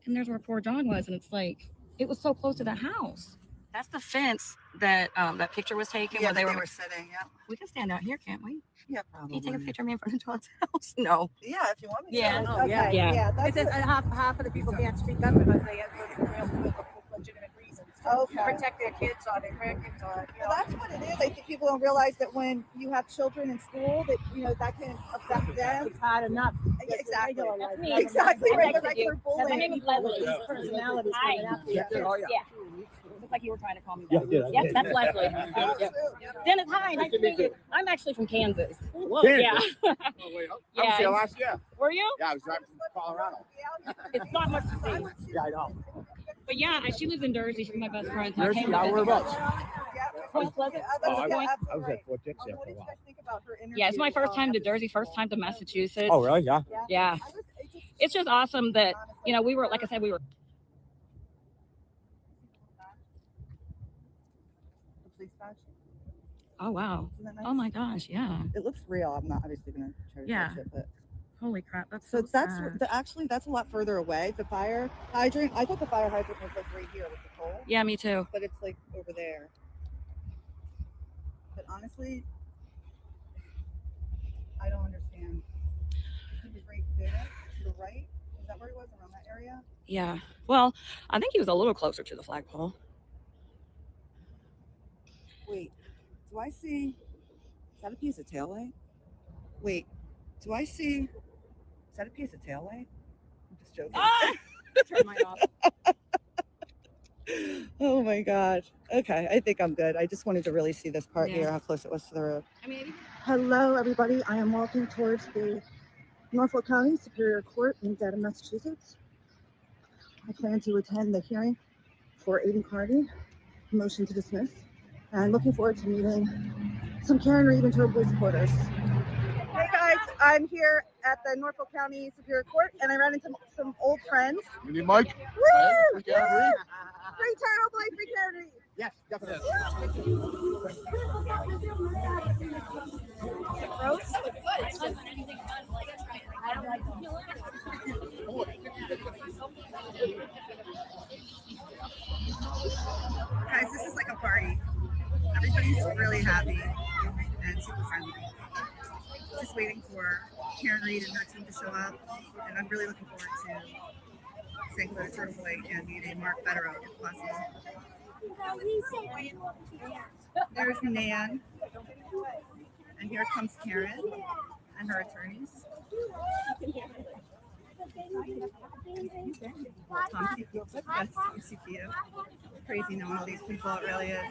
And there's where poor John was, and it's like, it was so close to the house. That's the fence that that picture was taken. Yeah, where they were sitting. Yeah. We can stand out here, can't we? Yeah, Can probably. you take a picture of me in front of John's house? No. Yeah, if you want me to. Yeah. Oh, Yeah. yeah. Yeah. That's It says half of the people can't speak up because they have legitimate reasons to protect their kids or their grandkids or. Well, that's what it is. I think people don't realize that when you have children in school, that that can affect them. It's hard enough. Yeah, exactly. That's me. Exactly. I Right. The texted regular you. bullying. My name is Leslie. Personalities Hi. coming after you. Yeah. Looked like you were trying to call me Yeah, back. I did. Yep, that's Leslie. Oh, Yep. shoot. Dennis, hi. Nice to meet you. I'm actually from Kansas. Kansas? Yeah. Oh, wait, I was here last year. Were you? Yeah, I was driving from Colorado. It's not much to see. Yeah, I know. But yeah, she lives in Jersey. She's my best friend. So Jersey, I came yeah, to visit whereabouts? Point Pleasant. Oh, I Point. was at Fort Dix there What for a did you while. guys think about her interview? Yeah, it's my first time to Jersey, first time to Massachusetts. Oh, really? Yeah. Yeah. It's just awesome that, we were, like I said, we were. The police badge? Oh, wow. Isn't that nice? Oh, my gosh. Yeah. It looks real. I'm not obviously going to try to Yeah. touch it, but. Holy crap. That's So so that's sad. actually that's a lot further away. The fire hydrant. I thought the fire hydrant was like right here with the pole, Yeah, me too. but it's like over there. But honestly, I don't understand. He was right there to the right. Is that where he was, around that area? Yeah. Well, I think he was a little closer to the flagpole. Wait, do I see? Is that a piece of tail light? Wait, do I see? Is that a piece of tail light? I'm just joking. Ah! Turn mine off. Oh my God. Okay, I think I'm good. I just wanted to really see this part Yeah. here, how close it was to the road. I mean, Hello, everybody. I am walking towards the Norfolk County Superior Court in Dedham, Massachusetts. I plan to attend the hearing for Aiden Carney, motion to dismiss, and looking forward to meeting some Karen Reed and Turbo supporters. Hey guys, I'm here at the Norfolk County Superior Court, and I ran into some old friends. You need Mike? Woo! Free Karen Reed? Free Turtle Boy, free Karen Reed. Yes, definitely. Guys, this is like a party. Everybody's really happy and super friendly. Just waiting for Karen Reed and her team to show up, and I'm really looking forward to saying hello to Turtle Boy and meeting Mark Federer if possible. There's Nan, and here comes Karen and her attorneys. Tom CPU. That's Tom CPU. Crazy knowing all these people, it really is.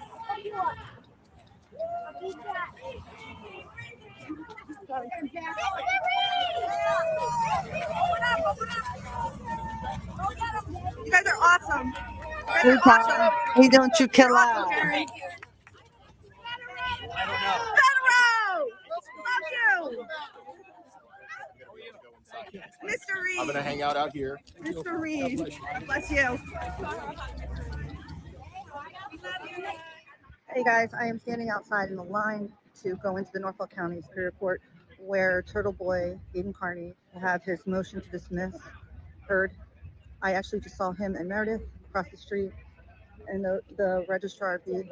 You guys are awesome. You guys are awesome. Hey, don't you kill out. I don't know. Federer! Love you! Mr. Reed. I'm gonna hang out here. Mr. Reed. Bless you. Hey guys, I am standing outside in the line to go into the Norfolk County Superior Court where Turtle Boy Aiden Carney will have his motion to dismiss heard. I actually just saw him and Meredith across the street, and the registrar of deeds,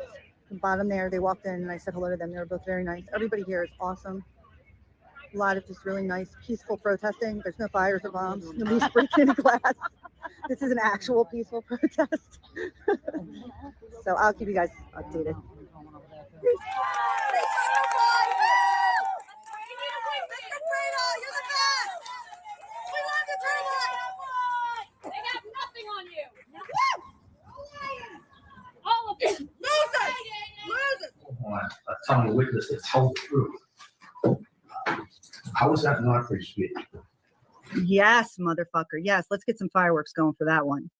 the bottom there, they walked in and I said hello to them. They were both very nice. Everybody here is awesome. A lot of just really nice, peaceful protesting. There's no fires or bombs. Nobody's breaking any glass. This is an actual peaceful protest. So I'll keep you guys updated. Telling a witness to tell the truth. How is that not free speech? Yes, motherfucker. Yes, let's get some fireworks going for that one.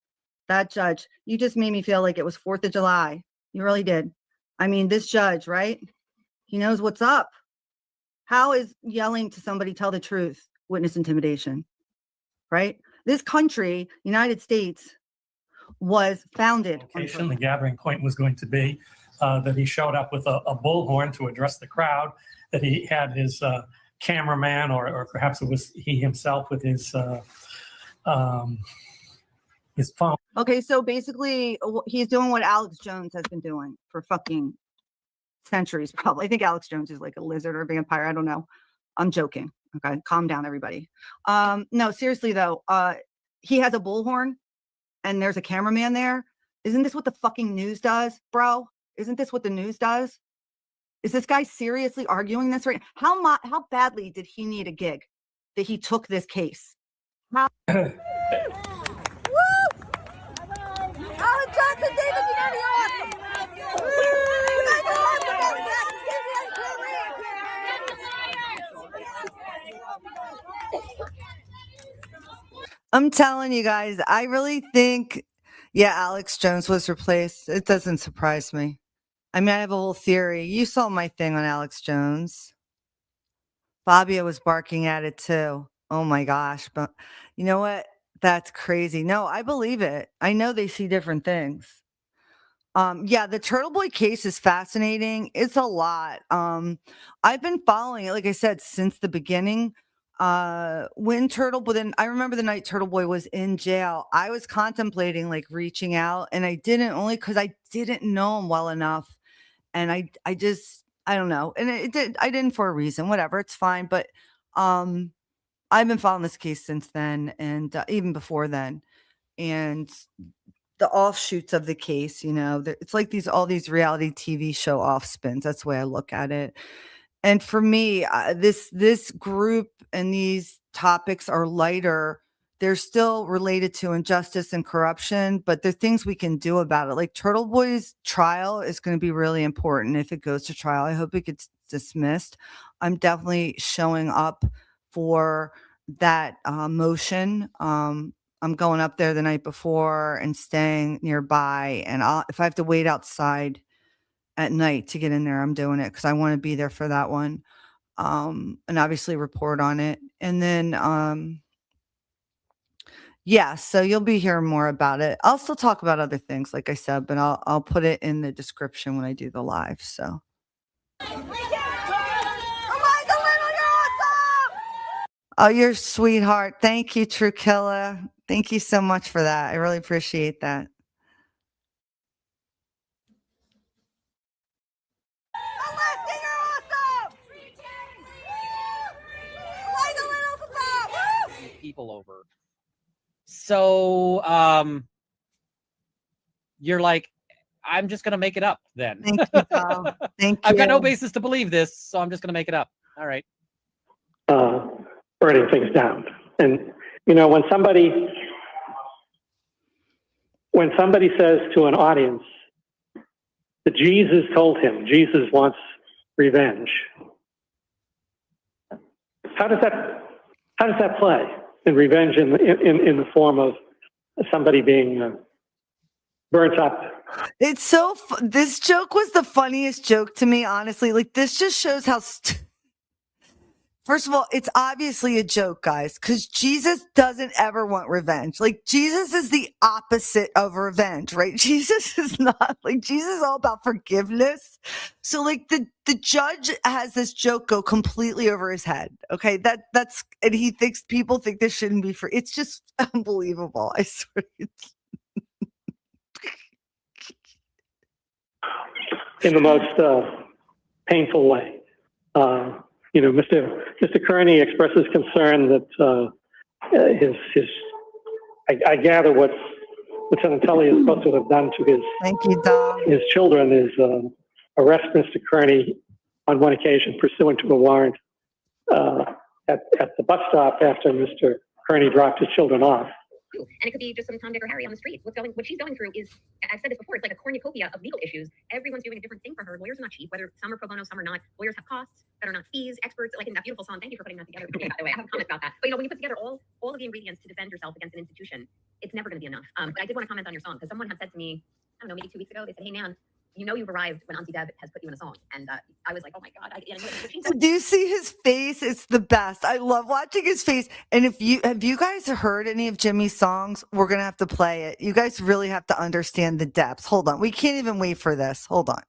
That judge, you just made me feel like it was 4th of July. You really did. I mean, this judge, right? He knows what's up. How is yelling to somebody tell the truth witness intimidation? Right? This country, United States, was founded. The gathering point was going to be that he showed up with a bullhorn to address the crowd, that he had his cameraman, or perhaps it was he himself with his phone. Okay, so basically he's doing what Alex Jones has been doing for fucking centuries, probably. I think Alex Jones is like a lizard or a vampire. I don't know. I'm joking. Okay, calm down, everybody. No, seriously though, he has a bullhorn and there's a cameraman there. Isn't this what the fucking news does, bro? Isn't this what the news does? Is this guy seriously arguing this right now? How badly did he need a gig that he took this case? How? Woo! Alan Johnson, David, you guys are awesome. You guys are awesome. I'm telling you guys, I really think, yeah, Alex Jones was replaced. It doesn't surprise me. I mean, I have a whole theory. You saw my thing on Alex Jones. Fabio was barking at it too. Oh my gosh. But you know what? That's crazy. No, I believe it. I know they see different things. Yeah, the Turtle Boy case is fascinating. It's a lot. I've been following it, like I said, since the beginning. When then I remember the night Turtle Boy was in jail, I was contemplating like reaching out, and I didn't, only because I didn't know him well enough. And I don't know. And I didn't for a reason, whatever, it's fine. But I've been following this case since then, and even before then. And the offshoots of the case, it's like all these reality TV show offspins. That's the way I look at it. And for me, this group and these topics are lighter. They're still related to injustice and corruption, but there are things we can do about it. Like Turtle Boy's trial is going to be really important if it goes to trial. I hope it gets dismissed. I'm definitely showing up for that motion. I'm going up there the night before and staying nearby. And if I have to wait outside at night to get in there, I'm doing it because I want to be there for that one. And obviously report on it. And then, Yeah, so you'll be hearing more about it. I'll still talk about other things, like I said, but I'll put it in the description when I do the live. So. Oh, you're a sweetheart. Thank you, True Killer. Thank you so much for that. I really appreciate that. People over. So you're like, I'm just gonna make it up then. Thank you, Tom. Thank you. I've got no basis to believe this, so I'm just gonna make it up. All right. Burning things down. And you know, when somebody says to an audience that Jesus told him Jesus wants revenge, how does that play? And revenge in the form of somebody being burnt up. It's so this joke was the funniest joke to me, honestly. Like, this just shows how first of all, it's obviously a joke, guys, because Jesus doesn't ever want revenge. Like, Jesus is the opposite of revenge, right? Jesus is not like, Jesus is all about forgiveness. So like the judge has this joke go completely over his head. Okay. That's, and he thinks people think this shouldn't be free. It's just unbelievable. I swear. In the most painful way. You know, Mr. Kearney expresses concern that I gather what Lieutenant Tully is supposed to have done to his children is arrest Mr. Kearney on one occasion pursuant to a warrant at the bus stop after Mr. Kearney dropped his children off. And it could be just some Tom, Dick, or Harry on the street. What she's going through is, I've said this before, it's like a cornucopia of legal issues. Everyone's doing a different thing for her. Lawyers are not cheap, whether some are pro bono, some are not. Lawyers have costs that are not fees. Experts, like in that beautiful song, thank you for putting that together. By the way, I have a comment about that. But you know, when you put together all of the ingredients to defend yourself against an institution, it's never going to be enough. But I did want to comment on your song, because someone had said to me, I don't know, maybe 2 weeks ago, they said, hey, Nan, you know you've arrived when Auntie Deb has put you in a song. And I was like, oh my God. Do you see his face? It's the best. I love watching his face. And have you guys heard any of Jimmy's songs? We're going to have to play it. You guys really have to understand the depths. Hold on. We can't even wait for this. Hold on.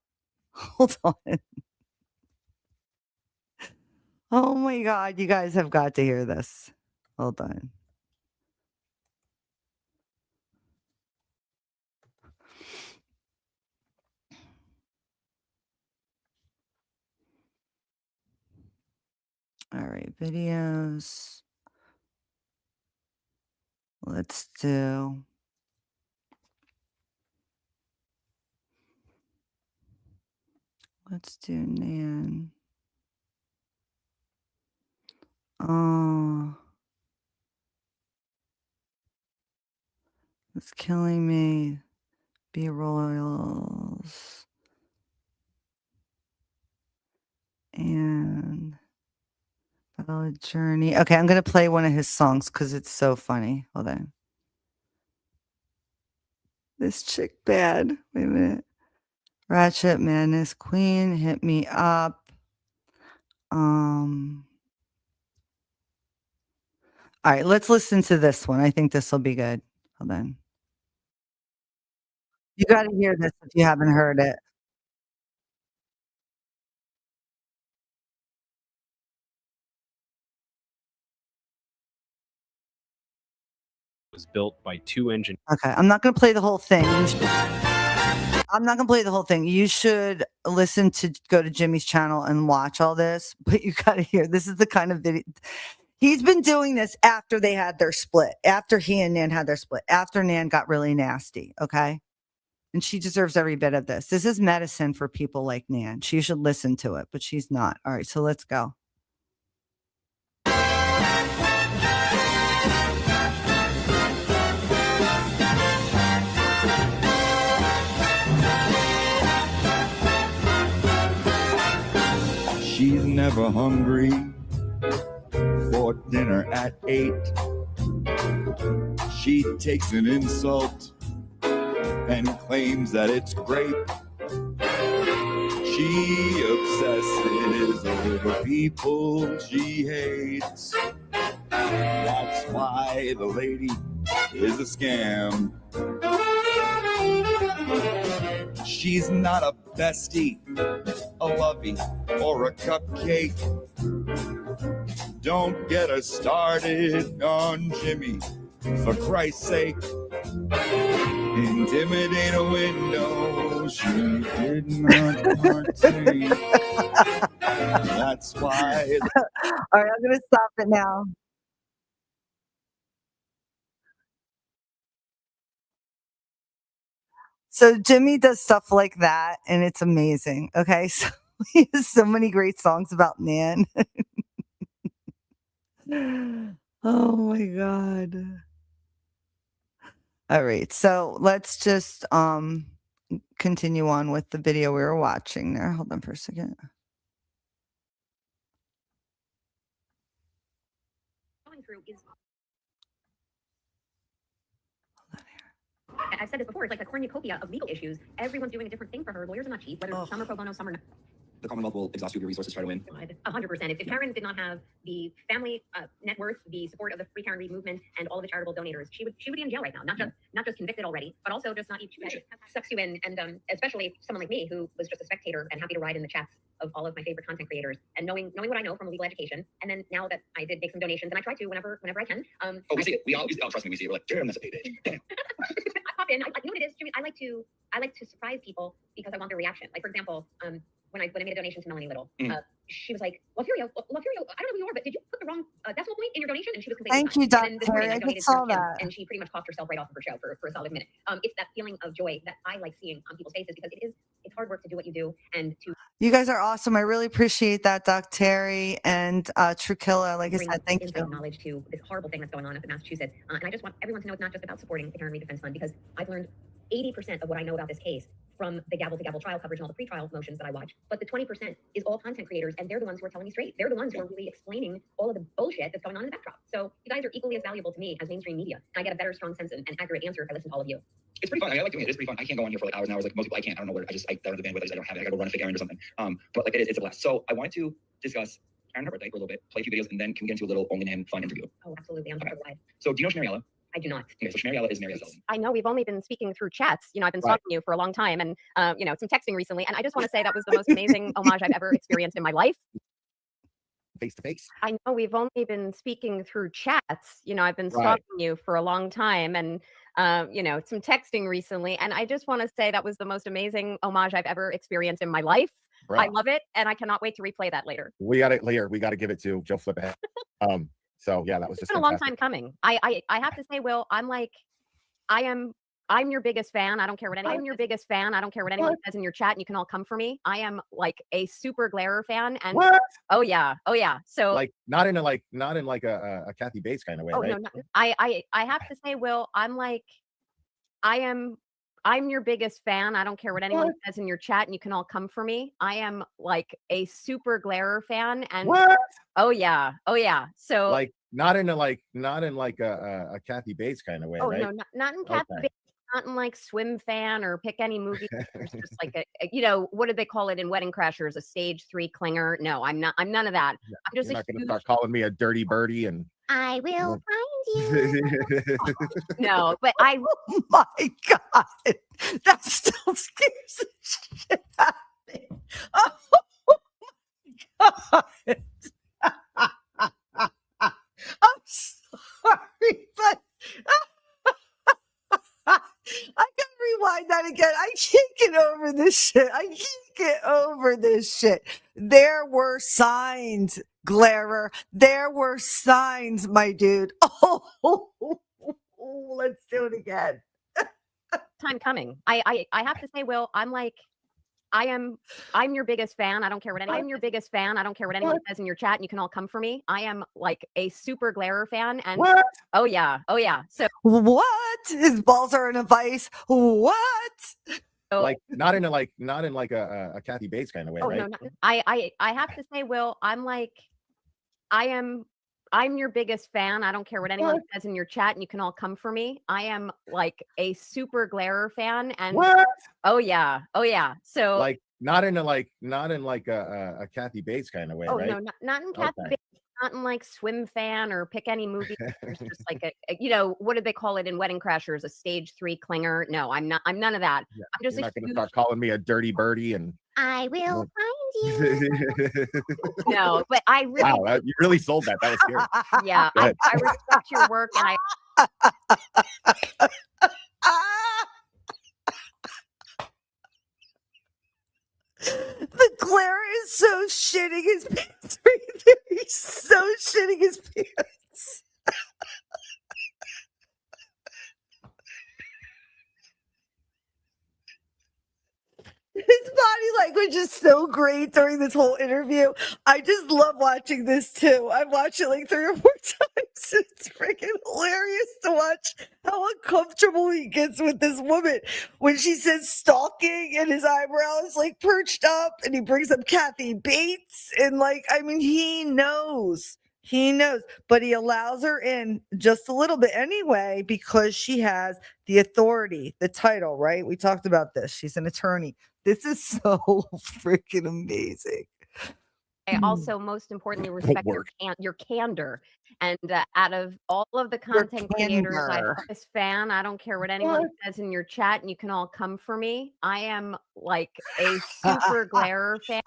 Oh my God. You guys have got to hear this. Hold on. All right, videos. Let's do. Nan. Oh, it's killing me. Be Royals. And Ballad Journey. Okay, I'm going to play one of his songs because it's so funny. Hold on. This chick bad. Wait a minute. Ratchet Madness Queen. Hit Me Up. All right, let's listen to this one. I think this will be good. Hold on. You got to hear this if you haven't heard it. Was built by 2 engineers. Okay, I'm not going to play the whole thing. I'm not going to play the whole thing. You should go to Jimmy's channel and watch all this, but you got to hear. This is the kind of video. He's been doing this after they had their split, after he and Nan had their split, after Nan got really nasty, okay? And she deserves every bit of this. This is medicine for people like Nan. She should listen to it, but she's not. All right, so let's go. She's never hungry for dinner at 8. She takes an insult and claims that it's great. She obsesses over people she hates. That's why the lady is a scam. She's not a bestie, a lovey, or a cupcake. Don't get her started on Jimmy, for Christ's sake. Intimidate a window, she did not partake. That's why. All right, I'm going to stop it now. So Jimmy does stuff like that, and it's amazing. Okay, so he has so many great songs about Nan. Oh my God. All right, so let's just continue on with the video we were watching there. Hold on for a second. Going through is. I've said this before, it's like a cornucopia of legal issues. Everyone's doing a different thing for her. Lawyers are not cheap, whether some are pro bono, some are not. The Commonwealth will exhaust you of your resources to try to win. 100%. If Karen did not have the family net worth, the support of the Free Karen Read movement, and all of the charitable donors, she would be in jail right now. Not just convicted already, but also just not sucks you in. And especially someone like me who was just a spectator and happy to ride in the chats of all of my favorite content creators, and knowing what I know from a legal education, and then now that I did make some donations, and I try to whenever I can. We see it. We always trust me. We see it. We're like, damn, that's a payday. I pop in. You know what it is, Jimmy? I like to surprise people because I want their reaction. Like, for example, when I made a donation to Melanie Little, she was like, well, Furio, I don't know who you are, but did you put the wrong decimal point in your donation? And she was completely Thank you, fine. And then this Dr. morning I I donated just saw to Kim, that. and she pretty much coughed herself right off of her show for a solid minute. It's that feeling of joy that I like seeing on people's faces, because it's hard work to do what you do, and to You guys are awesome. I really appreciate that, Doc Terry and Trukilla. Like I bring said, thank inside you. knowledge to this horrible thing that's going on up in Massachusetts. And I just want everyone to know it's not just about supporting the Karen Read Defense Fund, because I've learned 80% of what I know about this case from the gavel-to-gavel trial coverage and all the pre-trial motions that I watch. But the 20% is all content creators, and they're the ones who are telling me straight. They're the ones who are really explaining all of the bullshit that's going on in the backdrop. So you guys are equally as valuable to me as mainstream media. And I get a better, strong sense and accurate answer if I listen to all of you. It's pretty fun. I like doing it. It's pretty fun. I can't go on here for like hours and hours like most people. I can't. I don't know where. I don't have the bandwidth. I don't have it. I got to run a fake errand or something. But like it's a blast. So I wanted to discuss Karen Harper for a little bit, play a few videos, and then can we get into a little only name fun interview? Oh, absolutely. I'm so glad. So do you know Shamariella? I do not. Okay, so Shamariella is Mary Sullivan. I know we've only been speaking through chats. I've been stalking you for a long time, and some texting recently. And I just want to say that was the most amazing homage I've ever experienced in my life. Face to face. I know we've only been speaking through chats. I've been stalking you for a long time, and some texting recently. And I just want to say that was the most amazing homage I've ever experienced in my life. Bro. I love it, and I cannot wait to replay that later. We got it later. We got to give it to Joe Flipperhead. So yeah, that was It's just been a long time coming. I have to say, Will, I'm your biggest fan. I don't care what anyone says in your chat, and you can all come for me. I am like a super Glarer fan, and What? oh yeah. So like not in a Kathy Bates kind of way, oh right? no, I have to say, Will, I'm your biggest fan. I don't care what anyone says in your chat, and you can all come for me. I am like a super Glarer fan, and What? oh yeah. So Like not in a Kathy Bates kind of way, oh right? no, not in Kathy Okay. Bates, not in like Swim Fan or pick any movie. It's just like what do they call it in Wedding Crashers? A stage 3 clinger? No, I'm not. I'm none of that. Yeah, I'm just You're a not going to huge. start calling me a dirty birdie and. I will find you. No, but I. Oh my God. That still scares the shit out of me. Oh my God. I'm sorry, but I gotta rewind that again. I can't get over this shit. There were signs, Glarer. There were signs, my dude. Oh, let's do it again. Time coming. I have to say, Will, I'm your biggest fan. I don't care what anyone says in your chat, and you can all come for me. I am like a super Glarer fan, and What? oh yeah. So What? His balls are in a vice. What? Like not in a Kathy Bates kind of way, oh right? no, not, I have to say, Will, I'm your biggest fan. I don't care what anyone says in your chat, and you can all come for me. I am like a super Glarer fan, and What? oh yeah. So Like not in a Kathy Bates kind of way, oh right? no, not in Kathy Okay. Bates, Something like swim fan or pick any movie. There's just like what did they call it in Wedding Crashers? A stage 3 clinger. No, I'm not. I'm none of that. Yeah, I'm just you're a not going to huge. start calling me a dirty birdie and. I will find you. No, but I really. Wow, you really sold that. That was scary. Yeah, I respect your work, and The glare is so shitting his pants right there. He's so shitting his pants. His body language is so great during this whole interview. I just love watching this too. I've watched it like 3 or 4 times. It's freaking hilarious to watch how uncomfortable he gets with this woman when she says stalking and his eyebrow is like perched up and he brings up Kathy Bates and he knows. He knows, but he allows her in just a little bit anyway because she has the authority, the title, right? We talked about this. She's an attorney. This is so freaking amazing. I also, most importantly, respect your candor. And out of all of the content creators, I'm this fan. I don't care what anyone says in your chat, and you can all come for me. I am like a super glarer fan.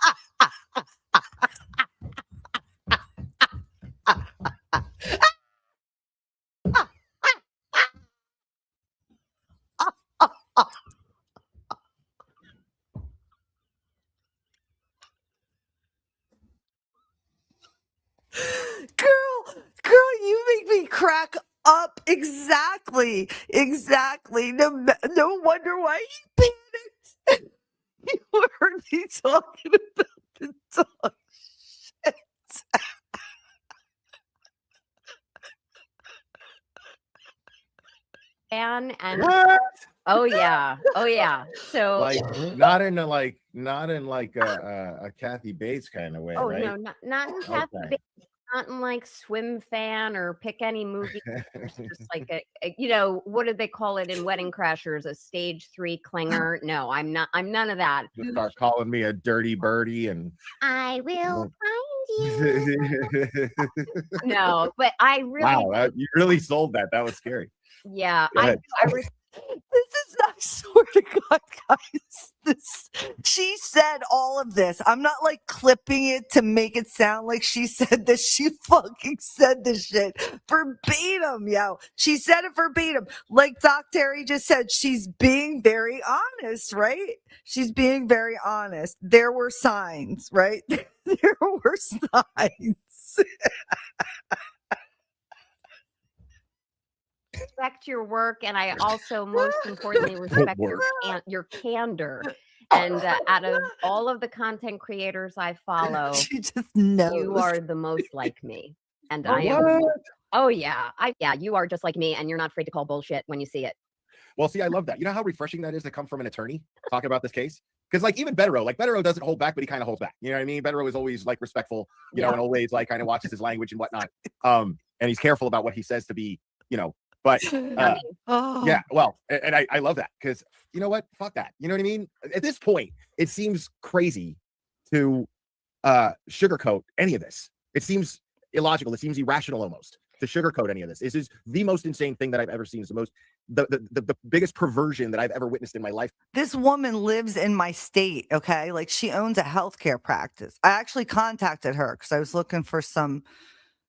Girl, you make me crack up. Exactly. No wonder why he panicked. You heard me talking about the dog shit. And oh yeah. So not in a Kathy Bates kind of way, right? No, not in Kathy Bates. Not in like swim fan or pick any movie. It's just like what did they call it in Wedding Crashers? A stage 3 clinger. No, I'm not. I'm none of that. You start calling me a dirty birdie and. I will find you. No, but I really. Wow, you really sold that. That was scary. Yeah, this is not, I swear to God, guys. She said all of this. I'm not like clipping it to make it sound like she said this. She fucking said this shit verbatim, yo. She said it verbatim. Like Doc Terry just said, she's being very honest, right? She's being very honest. There were signs, right? There were signs. Respect your work, and I also, most importantly, respect your candor. And out of all of the content creators I follow, she just knows. You are the most like me, and I am. Oh yeah, you are just like me, and you're not afraid to call bullshit when you see it. Well, see, I love that. You know how refreshing that is to come from an attorney talking about this case? Because like even Bettero doesn't hold back, but he kind of holds back. You know what I mean? Bettero is always like respectful, you know, and always like kind of watches his language and whatnot. And he's careful about what he says to be, but yeah, well, and I love that because you know what? Fuck that. You know what I mean? At this point, it seems crazy to sugarcoat any of this. It seems illogical. It seems irrational almost to sugarcoat any of this. This is the most insane thing that I've ever seen. It's the biggest perversion that I've ever witnessed in my life. This woman lives in my state, okay? Like she owns a healthcare practice. I actually contacted her because I was looking for some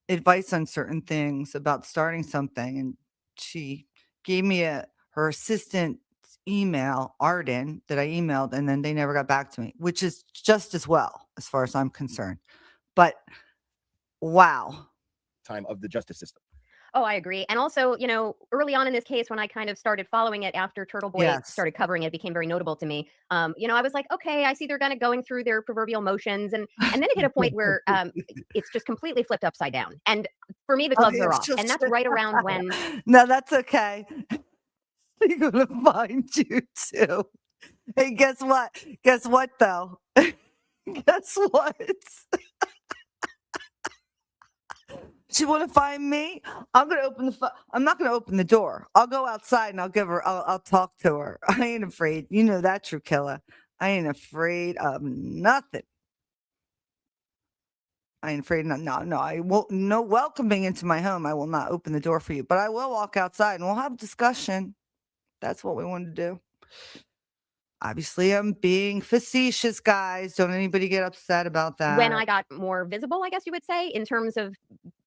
advice on certain things about starting something, and she gave me her assistant's email, Arden, that I emailed, and then they never got back to me, which is just as well as far as I'm concerned. But wow. Time of the justice system. Oh, I agree. And also, early on in this case, when I kind of started following it after Turtle Boy started covering it, became very notable to me. I was like, okay, I see they're kind of going through their proverbial motions. And then it hit a point where it's just completely flipped upside down. And for me, the gloves are off. And that's right around when. No, that's okay. They're going to find you too. Hey, guess what? Guess what, though? Guess what? She want to find me? I'm gonna open I'm not gonna open the door. I'll go outside and I'll talk to her. I ain't afraid. You know that, True Killer. I ain't afraid of nothing. I ain't afraid. No, I won't. No welcoming into my home. I will not open the door for you, but I will walk outside and we'll have a discussion. That's what we want to do. Obviously, I'm being facetious, guys. Don't anybody get upset about that. When I got more visible, I guess you would say, in terms of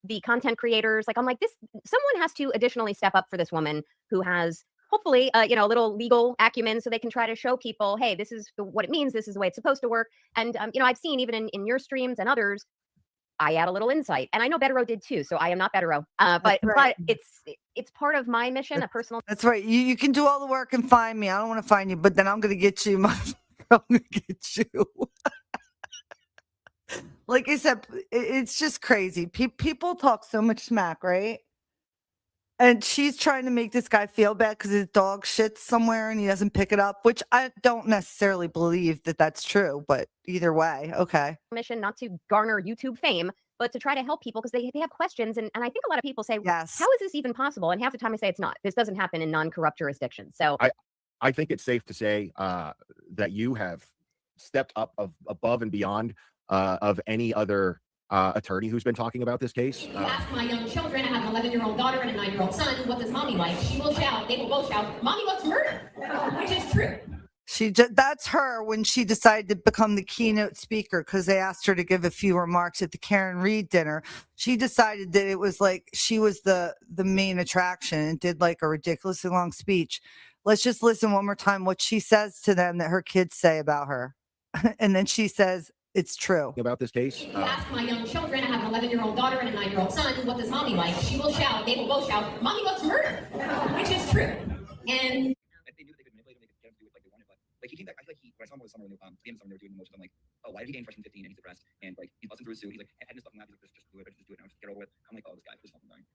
the content creators, like I'm like this, someone has to additionally step up for this woman who has hopefully, a little legal acumen so they can try to show people, hey, this is what it means. This is the way it's supposed to work. And, I've seen even in your streams and others, I add a little insight, and I know Betero did too. So I am not Betero, but it's part of my mission, a personal. That's right. You can do all the work and find me. I don't want to find you, but then I'm gonna get you. I'm gonna get you. Like I said, it's just crazy. People talk so much smack, right? And she's trying to make this guy feel bad because his dog shits somewhere and he doesn't pick it up, which I don't necessarily believe that that's true. But either way, okay. Mission not to garner YouTube fame, but to try to help people because they have questions. And I think a lot of people say, yes, how is this even possible? And half the time I say it's not. This doesn't happen in non-corrupt jurisdictions. So I think it's safe to say that you have stepped up above and beyond of any other attorney who's been talking about this case. Ask my young children. I have an 11-year-old daughter and a 9-year-old son. What does mommy like? She will shout. They will both shout, "Mommy loves murder," which is true. That's her when she decided to become the keynote speaker because they asked her to give a few remarks at the Karen Reed dinner. She decided that it was like she was the main attraction and did like a ridiculously long speech. Let's just listen one more time what she says to them that her kids say about her. And then she says, it's true. About this case? Ask my young children. I have an 11-year-old daughter and a 9-year-old son. What does mommy like? She will shout. They will both shout, "Mommy loves murder," which is true. And if they knew they could manipulate him, they could get him to do it like they wanted. But like he came back, I feel like when I saw him over the summer, the end of summer, they were doing the motions. I'm like, oh, why did he gain freshman 15 and he's depressed? And like he's busting through his suit. He's like heading his stuff in lab. He's like, just do it, just do it now, just get over it. I'm like, oh, this guy, there's something going.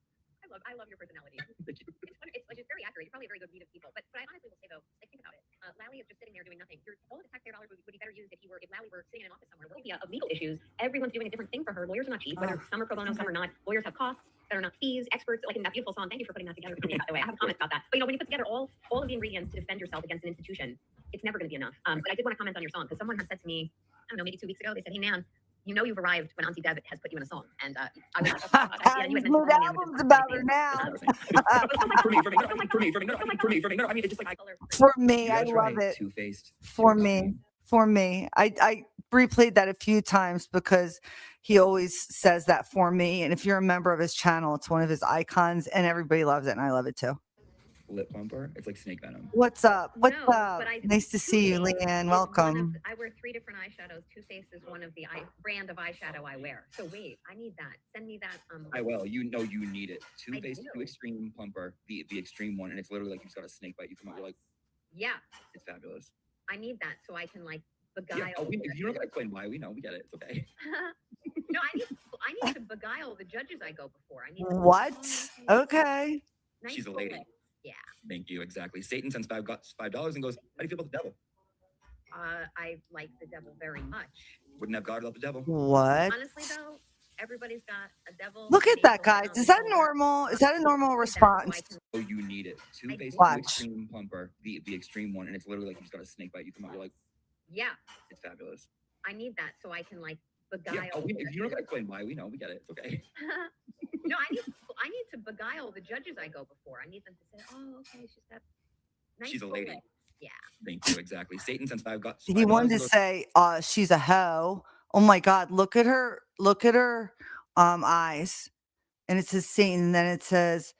I love your personality. It's very accurate. You're probably a very good read of people. But I honestly will say though, like think about it. Lally is just sitting there doing nothing. All of the taxpayer dollars would be better used if Lally were sitting in an office somewhere. Of legal issues, everyone's doing a different thing for her. Lawyers are not cheap, whether some are pro bono, some are not. Lawyers have costs that are not fees. Experts, like in that beautiful song. Thank you for putting that together. By the way, I have a comment about that. But when you put together all of the ingredients to defend yourself against an institution, it's never going to be enough. But I did want to comment on your song because someone had said to me, I don't know, maybe 2 weeks ago, they said, "Hey, man, you know you've arrived when Auntie Deb has put you in a song." And I was like, you made albums about her now. I mean, it's just like for me, I love it. Two-faced. For me, I replayed that a few times because he always says that for me. And if you're a member of his channel, it's one of his icons, and everybody loves it, and I love it too. Lip bumper. It's like snake venom. What's up? What's up? Nice to see you, Leanne. Welcome. I wear 3 different eyeshadows. Too Faced is one of the brand of eyeshadow I wear. So wait, I need that. Send me that. I will. You know you need it. Too Faced, Too Extreme Plumper, the extreme one, and it's literally like you've got a snake bite. You come out, you're like, yeah, it's fabulous. I need that so I can like beguile. Yeah, if you don't gotta explain why, we know, we get it. It's okay. No, I need to beguile the judges I go before. I need what? Okay. Nice. She's a lady. Yeah. Thank you. Exactly. Satan sends $5 and goes, how do you feel about the devil? I like the devil very much. Wouldn't have God without the devil. What? Honestly, though, everybody's got a devil. Look at that, guys. Is that normal? Is that a normal response? Oh, you need it. Too Faced, Too Extreme Plumper, the extreme one, and it's literally like you've got a snake bite. You come out, you're like, yeah, it's fabulous. I need that so I can like beguile. Yeah, if you don't gotta explain why, we know, we get it. It's okay. No, I need to beguile the judges I go before. I need them to say, "Oh, okay, she's got nice." She's a lady. Legs. Yeah. Thank you. Exactly. Satan sends $5. He wanted to say, she's a hoe. Oh my God! Look at her. Look at her eyes, and it says Satan. And then it says,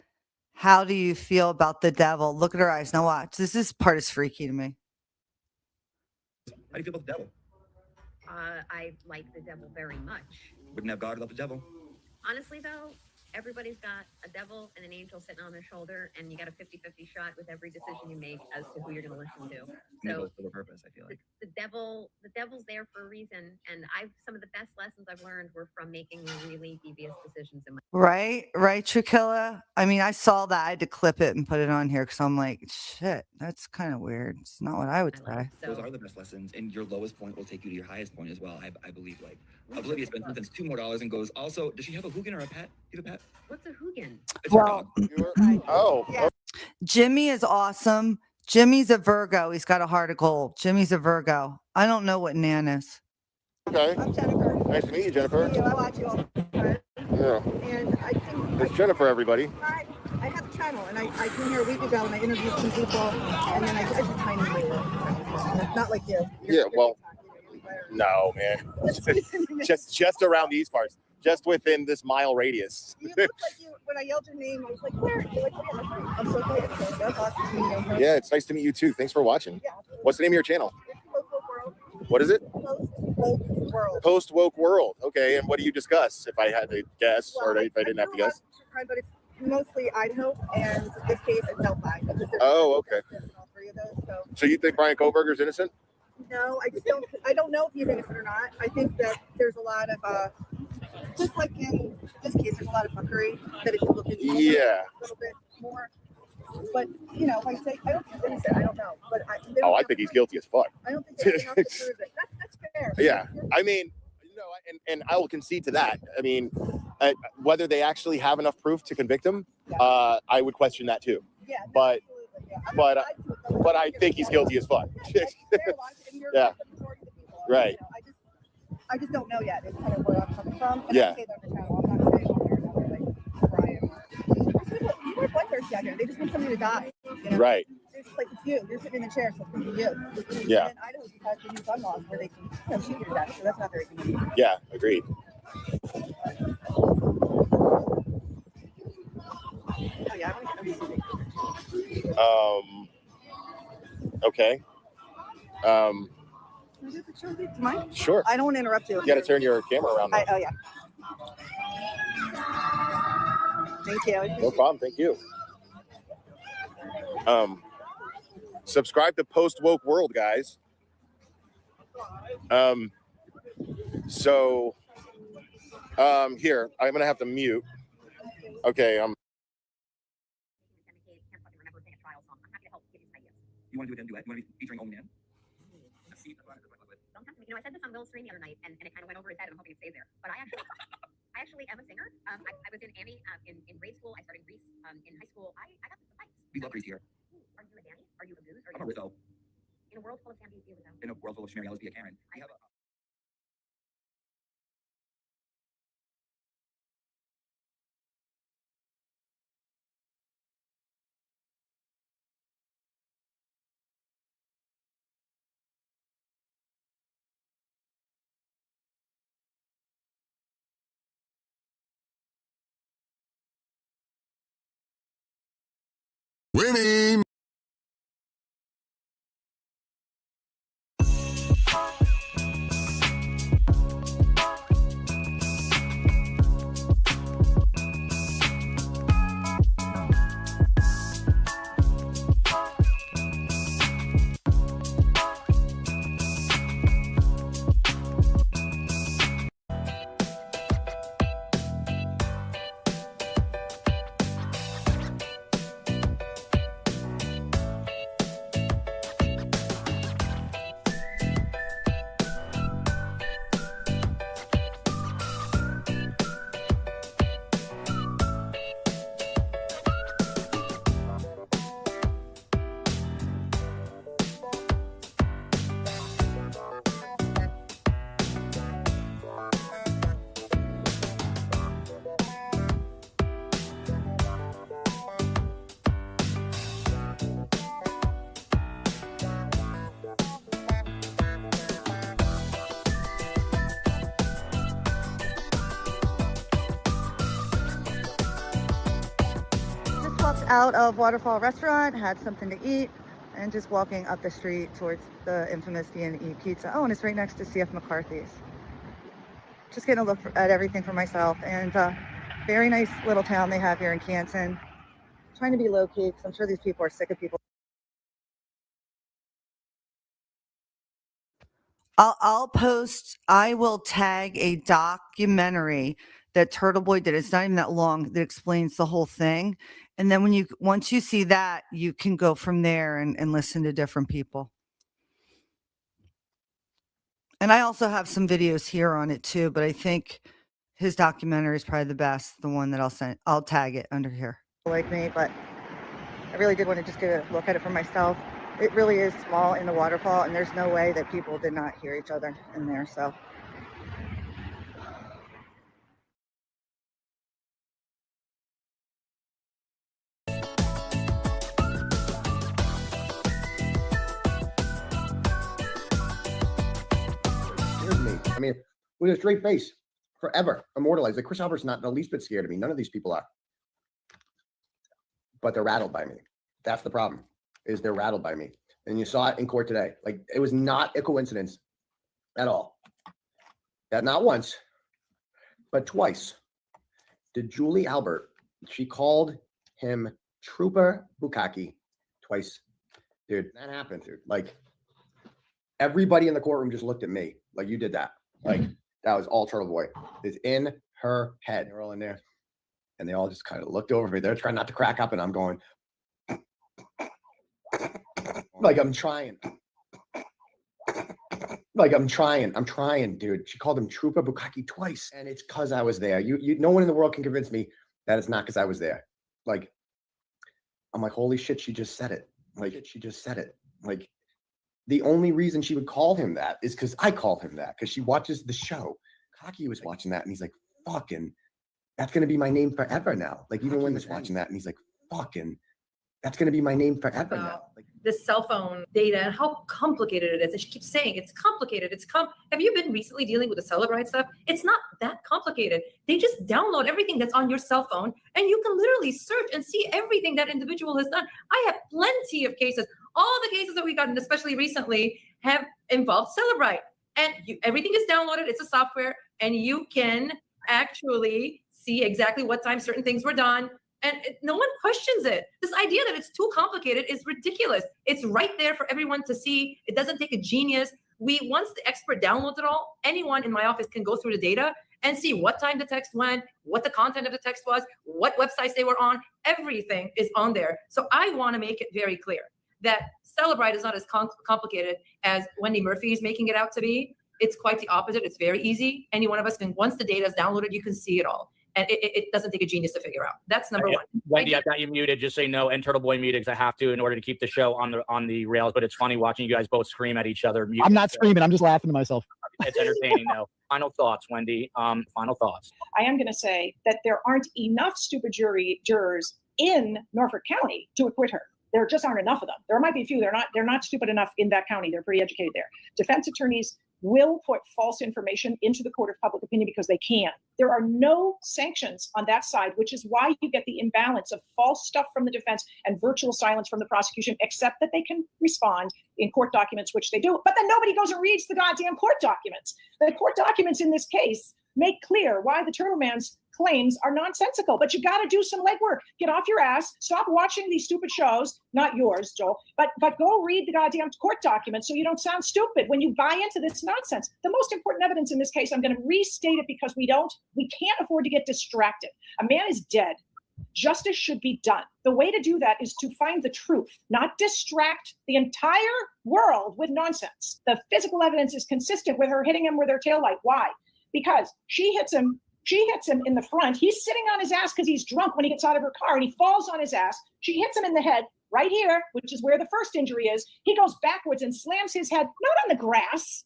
"How do you feel about the devil?" Look at her eyes. Now watch. This part is freaky to me. How do you feel about the devil? I like the devil very much. Wouldn't have God without the devil. Honestly, though, everybody's got a devil and an angel sitting on their shoulder, and you got a 50-50 shot with every decision you make as to who you're going to listen to. So for the purpose, I feel like the devil's there for a reason, and some of the best lessons I've learned were from making really devious decisions in my right, Trakilla. I mean, I saw that. I had to clip it and put it on here because I'm like, shit, that's kind of weird. It's not what I would say. Those are the best lessons, and your lowest point will take you to your highest point as well. I believe. Like Olivia spends $2 more and goes. Also, does she have a Hugin or a pet? Do you have a pet? What's a Hugin? It's her dog. Yeah. Jimmy is awesome. Jimmy's a Virgo. He's got a heart of gold. Jimmy's a Virgo. I don't know what Nan is. Okay. I'm Jennifer. Nice to meet you, Jennifer. I watch you all the time. Yeah. And I think It's Jennifer, everybody. I have a channel, and I came here a week ago, and I interviewed some people, and then I did a tiny video. Not like you. Yeah, well, no, man. just around these parts. Just within this mile radius. You look like you, when I yelled your name, I was like, where? You're like, where? I'm so glad. That's awesome to meet you. Yeah, it's nice to meet you too. Thanks for watching. Yeah. What's the name of your channel? Post Woke World. What is it? Post Woke World. Post Woke World. Okay, and what do you discuss? If I had to guess, or if I didn't have to guess. But it's mostly Idaho, and this case in Delphi. Oh, okay. All three of those, So you think Brian Koberger's innocent? No, I don't know if he's innocent or not. I think that there's a lot of just like in this case, there's a lot of fuckery that if you look into Yeah. a little bit more. But you know, like I say, I don't think he's innocent. I don't know, but I think he's guilty as fuck. I don't think there's enough to prove it. That's fair. Yeah, I mean, and I will concede to that. I mean, whether they actually have enough proof to convict him, I would question that too. Yeah, but I think he's guilty as fuck. Yeah, right. I just don't know yet. It's kind of where I'm coming from. And Yeah. I say that on the channel. I'm not saying one way or another, like Brian. People are bloodthirsty out here. They just want somebody to die. You know? Right. It's just like it's you. You're sitting in a chair, so it's going to be you. Yeah. And Idaho just has the new gun laws where they can shoot you to death. So that's not very convenient. Yeah, agreed. Oh yeah, I'm gonna Okay. Can I do the show? Do you mind? Sure. I don't want to interrupt you. You got to turn your camera around. Though. Oh yeah. Thank you. No problem. Thank you. Subscribe to Post Woke World, guys. Here, I'm gonna have to mute. Okay. You want to do it in duet? You want to be featuring only man? You know, I said this on Will's stream the other night, and it kind of went over his head, and I'm hoping it stays there. But I actually am a singer. I was in Annie in grade school. I started Grease in high school. I got the pipes. We love Grease here. Are you a Danny? Are you a Goose? I'm a Rizzo. In a world full of Sam, do you feel Rizzo? In a world full of Shmary, I'll be a Karen. We have a Winning! Out of Waterfall Restaurant, had something to eat, and just walking up the street towards the infamous D&E Pizza. Oh, and it's right next to CF McCarthy's. Just getting a look at everything for myself, and very nice little town they have here in Canton. Trying to be low-key because I'm sure these people are sick of people. I will tag a documentary that Turtle Boy did. It's not even that long, that explains the whole thing. And then once you see that, you can go from there and listen to different people. And I also have some videos here on it too, but I think his documentary is probably the best, the one that I'll tag it under here. Like me, but I really did want to just get a look at it for myself. It really is small in the waterfall, and there's no way that people did not hear each other in there. So me. I mean, with a straight face, forever immortalized. Like Chris Albert's not the least bit scared of me. None of these people are. But they're rattled by me. That's the problem, is they're rattled by me. And you saw it in court today. Like, it was not a coincidence at all that not once, but twice did Julie Albert, she called him Trooper Bukkake twice. Dude, that happened, dude. Like, everybody in the courtroom just looked at me like, you did that. Like, that was all Turtle Boy. It's in her head. They're all in there. And they all just kind of looked over me. They're trying not to crack up, and I'm going, like, I'm trying. Like, I'm trying, dude. She called him Trooper Bukkake twice. And it's because I was there. No one in the world can convince me that it's not because I was there. Like, I'm like, holy shit, she just said it. Like, she just said it. Like, the only reason she would call him that is because I call him that, because she watches the show. Cocky was watching that, and he's like, fucking, that's going to be my name forever now. Like, even when he's watching that, and he's like, fucking, that's going to be my name forever now. Like, this cell phone data and how complicated it is. And she keeps saying it's complicated. Have you been recently dealing with the Celebrite stuff? It's not that complicated. They just download everything that's on your cell phone, and you can literally search and see everything that individual has done. I have plenty of cases. All the cases that we got, and especially recently, have involved Celebrite. And everything is downloaded. It's a software, and you can actually see exactly what time certain things were done. And no one questions it. This idea that it's too complicated is ridiculous. It's right there for everyone to see. It doesn't take a genius. Once the expert downloads it all, anyone in my office can go through the data and see what time the text went, what the content of the text was, what websites they were on. Everything is on there. So I want to make it very clear that Celebrite is not as complicated as Wendy Murphy is making it out to be. It's quite the opposite. It's very easy. Any one of us can, once the data is downloaded, you can see it all. And it doesn't take a genius to figure out. That's number one. Wendy, I've got you muted. Just say no, and Turtle Boy muted, because I have to in order to keep the show on the rails. But it's funny watching you guys both scream at each other. I'm not screaming. I'm just laughing to myself. It's entertaining, though. Final thoughts, Wendy. Final thoughts. I am going to say that there aren't enough stupid jurors in Norfolk County to acquit her. There just aren't enough of them. There might be a few. They're not stupid enough in that county. They're pretty educated there. Defense attorneys will put false information into the court of public opinion because they can. There are no sanctions on that side, which is why you get the imbalance of false stuff from the defense and virtual silence from the prosecution, except that they can respond in court documents, which they do. But then nobody goes and reads the goddamn court documents. The court documents in this case make clear why the Turtle Man's claims are nonsensical, but you got to do some legwork. Get off your ass. Stop watching these stupid shows. Not yours, Joel, but go read the goddamn court documents so you don't sound stupid when you buy into this nonsense. The most important evidence in this case, I'm going to restate it because we can't afford to get distracted. A man is dead. Justice should be done. The way to do that is to find the truth, not distract the entire world with nonsense. The physical evidence is consistent with her hitting him with her taillight. Why? Because she hits him in the front. He's sitting on his ass because he's drunk when he gets out of her car, and he falls on his ass. She hits him in the head right here, which is where the first injury is. He goes backwards and slams his head, not on the grass,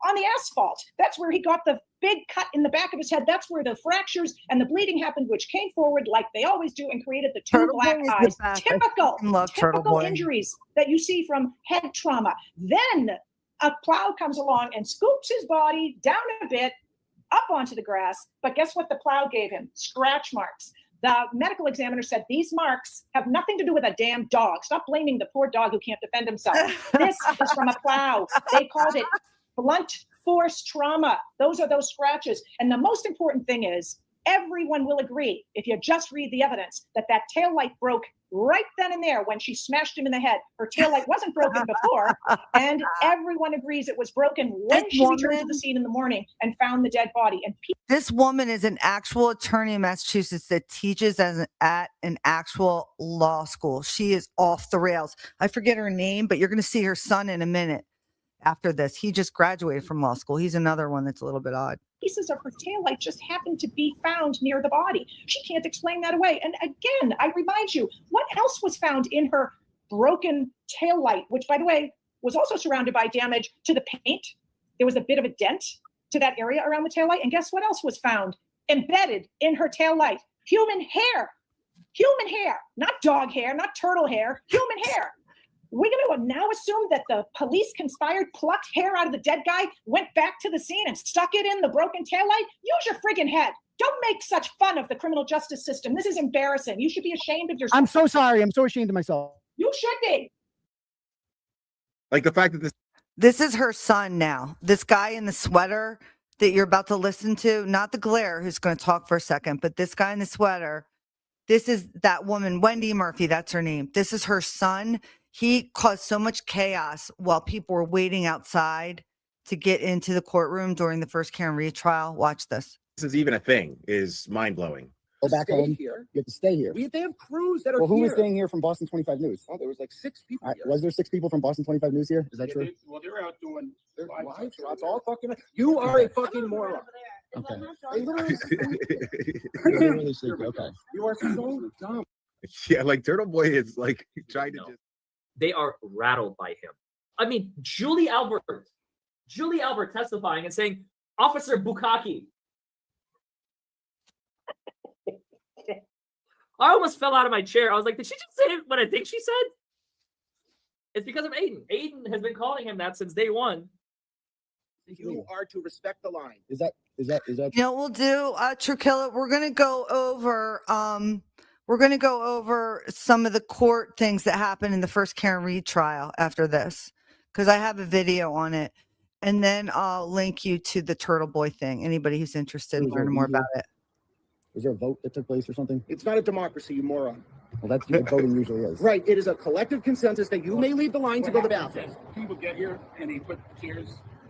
on the asphalt. That's where he got the big cut in the back of his head. That's where the fractures and the bleeding happened, which came forward like they always do and created the two black eyes. Typical injuries that you see from head trauma. Then a plow comes along and scoops his body down a bit, up onto the grass, but guess what the plow gave him? Scratch marks. The medical examiner said these marks have nothing to do with a damn dog. Stop blaming the poor dog who can't defend himself. This is from a plow. They called it blunt force trauma. Those are those scratches. And the most important thing is everyone will agree, if you just read the evidence, that taillight broke right then and there when she smashed him in the head. Her taillight wasn't broken before, and everyone agrees it was broken when she returned to the scene in the morning and found the dead body. And this woman is an actual attorney in Massachusetts that teaches at an actual law school. She is off the rails. I forget her name, but you're going to see her son in a minute after this. He just graduated from law school. He's another one that's a little bit odd. Pieces of her taillight just happened to be found near the body. She can't explain that away. And again, I remind you, what else was found in her broken taillight, which, by the way, was also surrounded by damage to the paint? There was a bit of a dent to that area around the taillight. And guess what else was found embedded in her taillight? Human hair. Human hair, not dog hair, not turtle hair, human hair. We're going to now assume that the police conspired, plucked hair out of the dead guy, went back to the scene and stuck it in the broken taillight? Use your friggin' head. Don't make such fun of the criminal justice system. This is embarrassing. You should be ashamed of yourself. I'm so sorry. I'm so ashamed of myself. You should be. Like the fact that This is her son now. This guy in the sweater that you're about to listen to, not the glare who's going to talk for a second, but this guy in the sweater. This is that woman, Wendy Murphy. That's her name. This is her son. He caused so much chaos while people were waiting outside to get into the courtroom during the first Karen Reed trial. Watch this. this is even a thing is mind blowing. Go back Stay home. here. You have to stay here. They have crews that are Well, who here. was staying here from Boston 25 News? Oh, there was like 6 people here. Was there 6 people from Boston 25 News here? Is that true? Well, they're out doing live shots all fucking. You are a fucking moron. Okay. They literally- Really sleepy. Okay. You are so dumb. Yeah, like Turtle Boy is like trying to just. They are rattled by him. I mean, Julie Albert testifying and saying, Officer Bukaki. I almost fell out of my chair. I was like, did she just say what I think she said? It's because of Aiden. Aiden has been calling him that since day one. You are to respect the line. Is that? You know what we'll do, Trukilla? We're gonna go over some of the court things that happened in the first Karen Reed trial after this, because I have a video on it, and then I'll link you to the Turtle Boy thing. Anybody who's interested in learning more about it. Was there a vote that took place or something? It's not a democracy, you moron. Well, that's what voting usually is. Right. It is a collective consensus that you may leave the line to go to the bathroom. People get here and they put chairs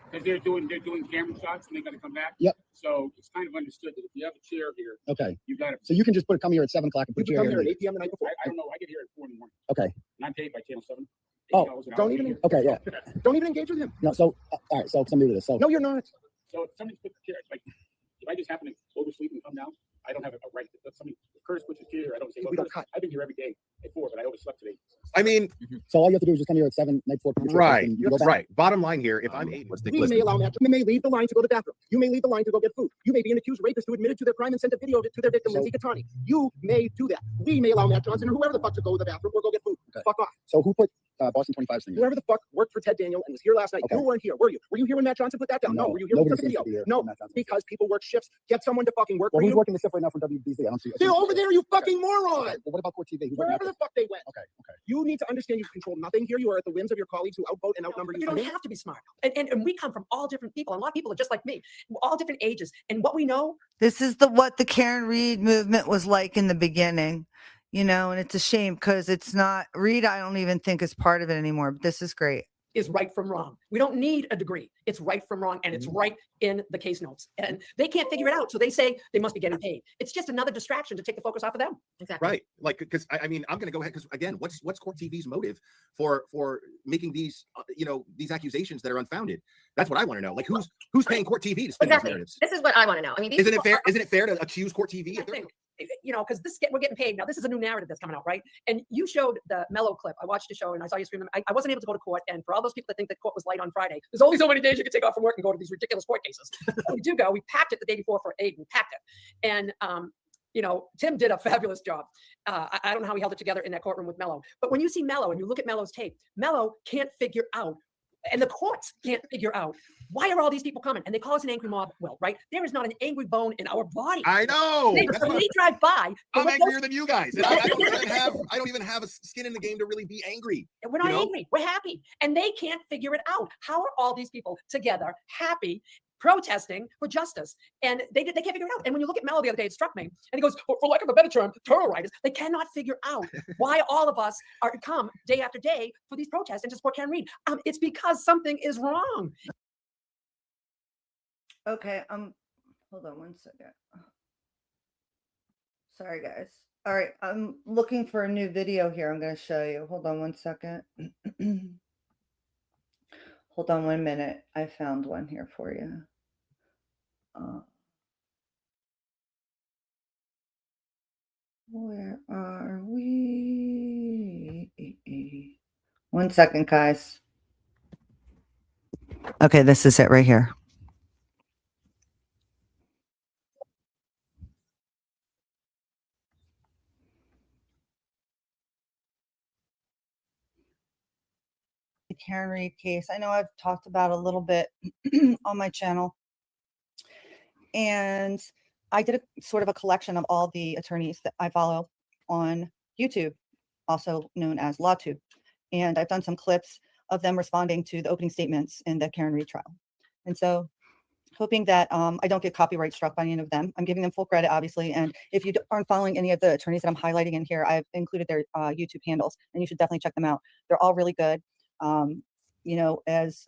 because they're doing camera shots and they got to come back. Yep. So it's kind of understood that if you have a chair here, Okay. you got to. So you can just come here at 7 o'clock and put You your can chair come here here. at 8 p.m. the night before. I don't know. I get here at 4 in the morning. Okay. And I'm paid by Channel 7. Oh, $8 an hour. don't even. Okay, yeah. Don't even engage with him. No, so all right, so somebody do this. So No, you're not. So if somebody puts a chair, like if I just happen to oversleep and come down, I don't have a right. If somebody, if Curtis puts a chair, I don't say, well, We don't Curtis, I've been here every day at 4, but I overslept today. I mean, so all you have to do is just come here at 7 night before. put your chair right, and you go back. right. Bottom line here, if I'm able to We may allow that. You may leave the line to go to the bathroom. You may leave the line to go get food. You may be an accused rapist who admitted to their crime and sent a video of it to their victim, Lindsay Catani. You may do that. We may allow Matt Johnson or whoever the fuck to go to the bathroom or go get food. Okay. Fuck off. So who put Boston 25's thing? Whoever the fuck worked for Ted Daniel and was here last night. Okay. You weren't here, were you? Were you here when Matt Johnson put that down? No. Were you here when he Nobody took the seems video? to be here No, when Matt Johnson- because people work shifts. Get someone to fucking work Well, for who's you. working the shift right now from WBZ? I don't see. They're over there, you fucking moron. Well, what about Court TV? Who's working Wherever the fuck they went. Okay. You need to understand you control nothing here. You are at the whims of your colleagues who outvote and outnumber you. You don't have to be smart. And we come from all different people. And a lot of people are just like me, all different ages. And what we know. This is what the Karen Reed movement was like in the beginning, and it's a shame because it's not Reed. I don't even think is part of it anymore, but this is great. Is right from wrong. We don't need a degree. It's right from wrong, and it's right in the case notes. And they can't figure it out, so they say they must be getting paid. It's just another distraction to take the focus off of them. Exactly. right, like because I mean I'm gonna go ahead because again, what's Court TV's motive for making these these accusations that are unfounded? That's what I want to know. Like who's paying Court TV to spin these narratives? This is what I want to know. I mean, Isn't it fair to accuse Court TV? I think, because we're getting paid now. This is a new narrative that's coming out, right? And you showed the Mellow clip. I watched the show and I saw you stream. I wasn't able to go to court. And for all those people that think that court was light on Friday, there's only so many days you can take off from work and go to these ridiculous court cases. We do go. We packed it the day before for Aiden. We packed it, and Tim did a fabulous job. I don't know how he held it together in that courtroom with Mello. But when you see Mello and you look at Mello's tape, Mello can't figure out, and the courts can't figure out, why are all these people coming? And they call us an angry mob. Well, right? There is not an angry bone in our body. I know. When they drive by, I'm angrier than you guys. And I don't even have a skin in the game to really be angry. We're not angry. We're happy. And they can't figure it out. How are all these people together, happy, protesting for justice? And they can't figure it out. And when you look at Mello the other day, it struck me. And he goes, for lack of a better term, turtle riders. They cannot figure out why all of us are come day after day for these protests and to support Karen Reed. It's because something is wrong. Okay, hold on one second. Sorry, guys. All right, I'm looking for a new video here. I'm going to show you. Hold on one second. Hold on 1 minute. I found one here for you. Where are we? 1 second, guys. Okay, this is it right here. Karen Reed case. I know I've talked about a little bit on my channel. And I did a sort of a collection of all the attorneys that I follow on YouTube, also known as LawTube. And I've done some clips of them responding to the opening statements in the Karen Reed trial. And so hoping that I don't get copyright struck by any of them. I'm giving them full credit, obviously. And if you aren't following any of the attorneys that I'm highlighting in here, I've included their YouTube handles, and you should definitely check them out. They're all really good. You know, as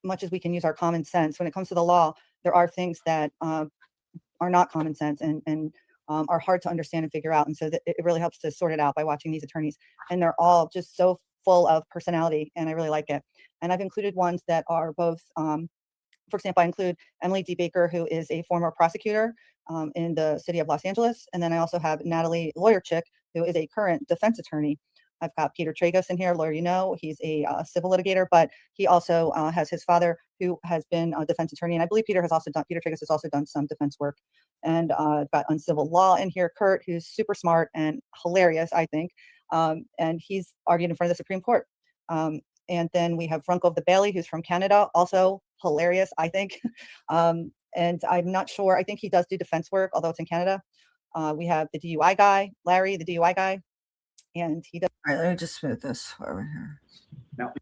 much as we can use our common sense, when it comes to the law, there are things that are not common sense and are hard to understand and figure out. And so it really helps to sort it out by watching these attorneys. And they're all just so full of personality, and I really like it. And I've included ones that are both, for example, I include Emily D. Baker, who is a former prosecutor in the city of Los Angeles. And then I also have Natalie Lawyer Chick, who is a current defense attorney. I've got Peter Tragos in here, lawyer, you know, he's a civil litigator, but he also has his father who has been a defense attorney. And I believe Peter Tragos has also done some defense work. And I've got uncivil law in here, Kurt, who's super smart and hilarious, I think. And he's argued in front of the Supreme Court. And then we have Runko of the Bailey, who's from Canada, also hilarious, I think. And I'm not sure, I think he does do defense work, although it's in Canada. We have the DUI guy, Larry, the DUI guy. And he does. All right, let me just smooth this over here. Now,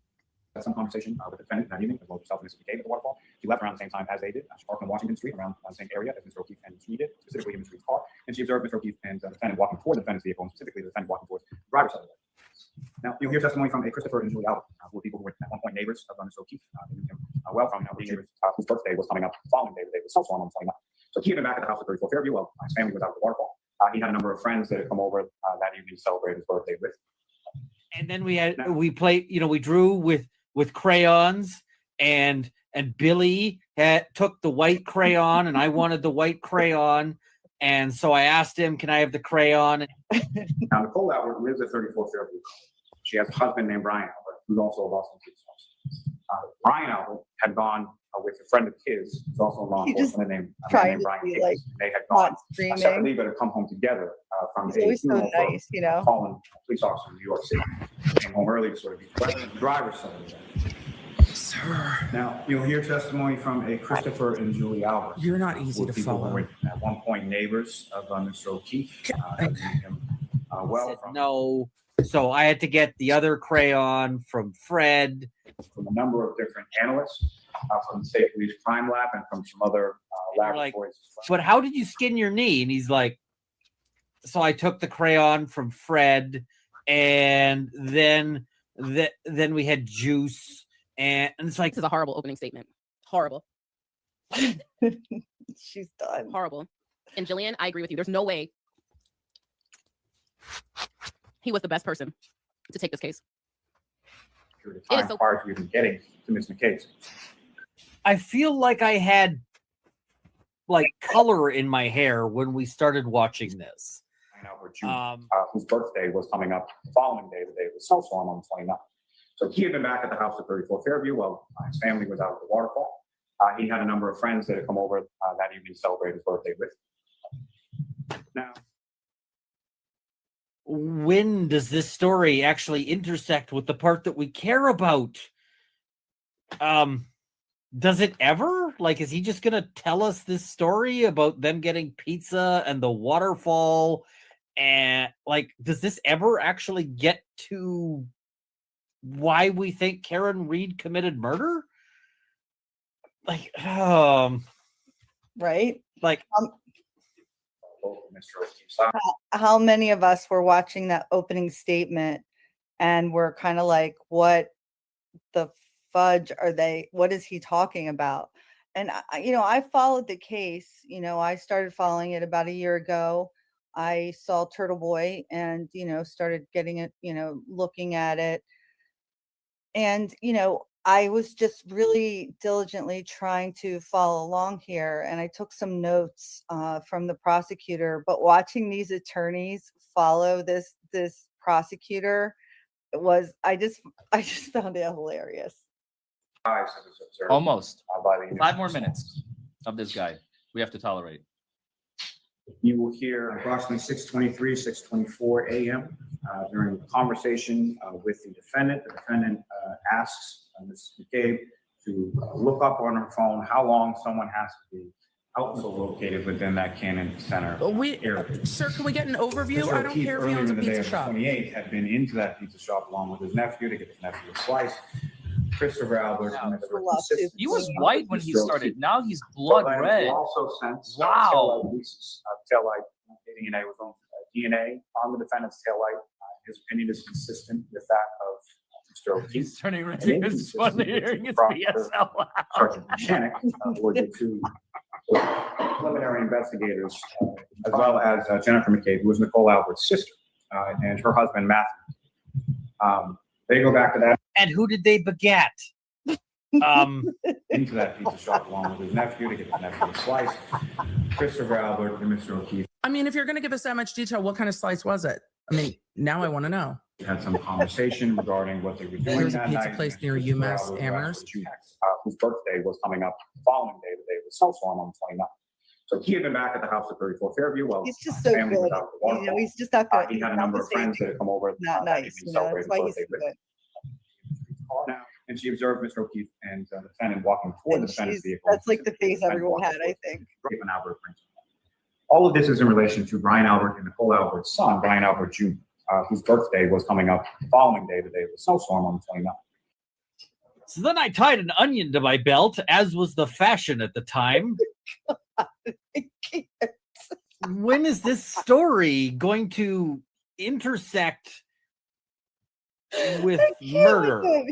had some conversation with the defendant that evening, as well as yourself and Mr. McCabe at the waterfall. She left around the same time as they did. She parked on Washington Street around the same area as Mr. O'Keefe and she did, specifically in Mr. Reed's car. And she observed Mr. O'Keefe and the defendant walking toward the defendant's vehicle, and specifically the defendant walking towards the driver's side of the vehicle. Now, you'll hear testimony from a Christopher and Julie Albert, who were people who were at one point neighbors of Mr. O'Keefe. They knew him well from being neighbors whose birthday was coming up the following day, the day of the snowstorm on the 29th. So he had been back at the house at 34 Fairview while his family was out at the waterfall. He had a number of friends that had come over that evening to celebrate his birthday with. And then we played, you know, we drew with crayons, and Billy took the white crayon, and I wanted the white crayon. And so I asked him, can I have the crayon? Now, Nicole Albert lives at 34 Fairview. She has a husband named Brian Albert, who's also a Boston police officer. Brian Albert had gone with a friend of his, who's also a law enforcement named Brian Hayes. Like, they had gone separately, but had come home together from He's always so nice, you know. Fallen police officer in New York City. Came home early to sort of be present in the driver's side of that. Sir. Now, you'll hear testimony from a Christopher and Julie Albert. You're not easy to follow. Who were at one point neighbors of Mr. O'Keefe. No. So I had to get the other crayon from Fred. From a number of different analysts, from the State Police Crime Lab and from some other laboratories. But how did you skin your knee? And he's like, so I took the crayon from Fred, and then we had juice, and it's like, this is a horrible opening statement. Horrible. She's done. Horrible. And Jillian, I agree with you. There's no way he was the best person to take this case. It is so hard to even getting to Ms. McCabe. I feel like I had like color in my hair when we started watching this. Whose birthday was coming up the following day, the day of the snowstorm on the 29th. So he had been back at the house at 34 Fairview while his family was out at the waterfall. He had a number of friends that had come over that evening to celebrate his birthday with him. Now, when does this story actually intersect with the part that we care about? Does it ever? Like, is he just gonna tell us this story about them getting pizza and the waterfall? And like, does this ever actually get to why we think Karen Reed committed murder? Like, right? Like, how many of us were watching that opening statement and we're kind of like, what the fudge are they? What is he talking about? And I followed the case. I started following it about a year ago. I saw Turtle Boy and started getting it, looking at it. And I was just really diligently trying to follow along here, and I took some notes from the prosecutor. But watching these attorneys follow this prosecutor I just found it hilarious. Almost 5 more minutes of this guy we have to tolerate. You will hear approximately 6:23, 6:24 a.m. During the conversation with the defendant. The defendant asks Ms. McCabe to look up on her phone how long someone has to be also located within that Cannon Center area. Sir, can we get an overview? Mr. I don't O'Keefe, care if he earlier owns a in the day pizza of the shop. 28th, had been into that pizza shop along with his nephew to get his nephew a slice. Christopher Albert and Mr. Consistency. He was white when he Mr. started. O'Keefe. Now he's blood But red. Also since Wow. taillight DNA was on DNA on the defendant's taillight. His opinion is consistent with that of Mr. O'Keefe. He's turning And ridiculous. It's funny hearing his PSL. Sergeant Mechanic were the two preliminary investigators, as well as Jennifer McCabe, who was Nicole Albert's sister, and her husband Matthew. They go back to that. And who did they beget? Into that pizza shop along with his nephew to get his nephew a slice. Christopher Albert and Mr. O'Keefe I mean, if you're going to give us that much detail, what kind of slice was it? I mean, now I want to know. had some conversation regarding what they were doing There's a that pizza night. place near Christopher UMass Albert Amherst. whose birthday was coming up the following day, the day of the snowstorm on the 29th. So he had been back at the house at 34 Fairview. Well, He's just his so family was good. out at the waterfall. You know, he's just not good. He had a number of friends that had come over. Not that nice. evening You know, that's celebrating why the he's birthday so with good. him. And she observed Mr. O'Keefe and the defendant walking toward the defendant's vehicle. That's like the face everyone had, I think. Stephen Albert brings him. All of this is in relation to Brian Albert and Nicole Albert's son, Brian Albert Jr., whose birthday was coming up the following day, the day of the snowstorm on the 29th. So then I tied an onion to my belt, as was the fashion at the time. When is this story going to intersect with I can't murder? with him.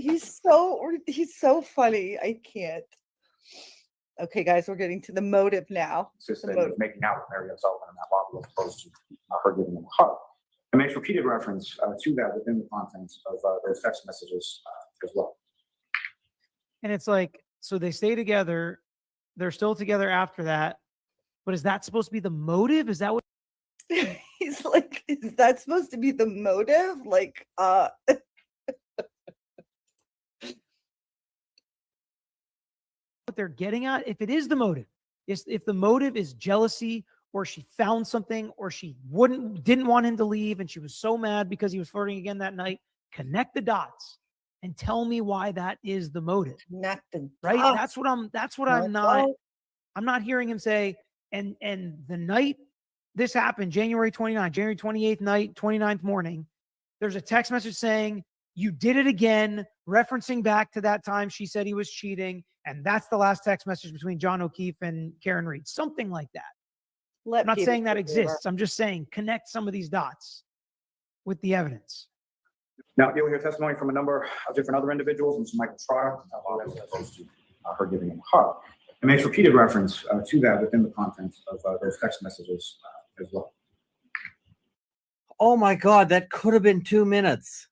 He's so funny. I can't. Okay, guys, we're getting to the motive now. Insists The that he was motive. making out with Mariette Sullivan in that lobby as opposed to her giving him a hug. And makes repeated reference to that within the contents of those text messages as well. And it's like, so they stay together. They're still together after that. But is that supposed to be the motive? Is that what? He's like, is that supposed to be the motive? Like, what they're getting at? If it is the motive, if the motive is jealousy, or she found something, or she didn't want him to leave, and she was so mad because he was flirting again that night, connect the dots and tell me why that is the motive. Connect the right? dots. I'm not hearing him say, and the night this happened, January 29th, January 28th night, 29th morning, there's a text message saying, you did it again, referencing back to that time she said he was cheating. And that's the last text message between John O'Keefe and Karen Reed. Something like that. I'm not saying that exists. I'm just saying connect some of these dots with the evidence. Now, you'll hear testimony from a number of different other individuals, and Michael Trotter, as opposed to her giving him a hug. It makes repeated reference to that within the contents of those text messages as well. Oh my God, that could have been 2 minutes.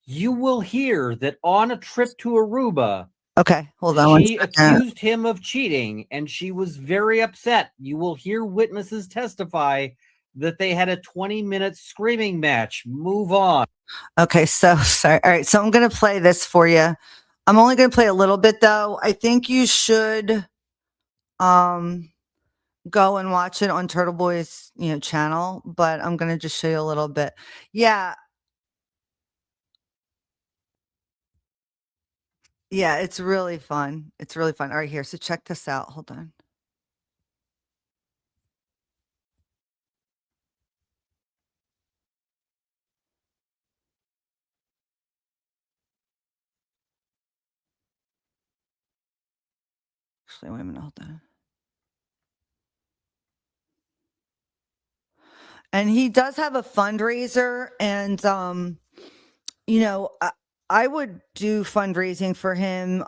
You will hear that on a trip to Aruba, Okay, hold on one she second. accused him of cheating, and she was very upset. You will hear witnesses testify that they had a 20-minute screaming match. Move on. Okay, so sorry. All right, so I'm going to play this for you. I'm only going to play a little bit though. I think you should go and watch it on Turtle Boy's, channel, but I'm going to just show you a little bit. Yeah. Yeah, it's really fun. It's really fun. All right, here. So check this out. Hold on. Actually, wait a minute. Hold on. And he does have a fundraiser, and I would do fundraising for him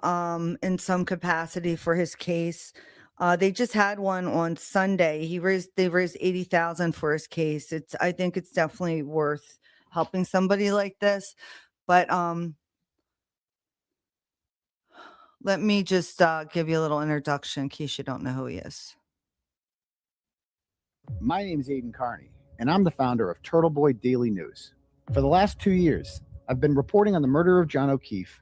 in some capacity for his case. They just had one on Sunday. They raised $80,000 for his case. I think it's definitely worth helping somebody like this. But let me just give you a little introduction in case you don't know who he is. My name is Aiden Carney, and I'm the founder of Turtle Boy Daily News. For the last 2 years, I've been reporting on the murder of John O'Keefe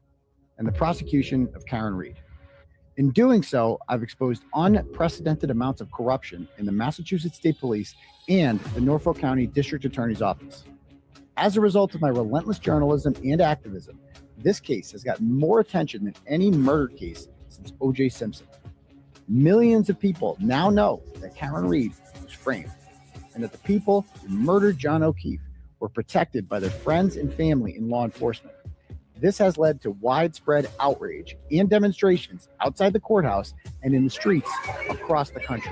and the prosecution of Karen Reed. In doing so, I've exposed unprecedented amounts of corruption in the Massachusetts State Police and the Norfolk County District Attorney's Office. As a result of my relentless journalism and activism, this case has gotten more attention than any murder case since O.J. Simpson. Millions of people now know that Karen Read was framed and that the people who murdered John O'Keefe were protected by their friends and family in law enforcement. This has led to widespread outrage and demonstrations outside the courthouse and in the streets across the country.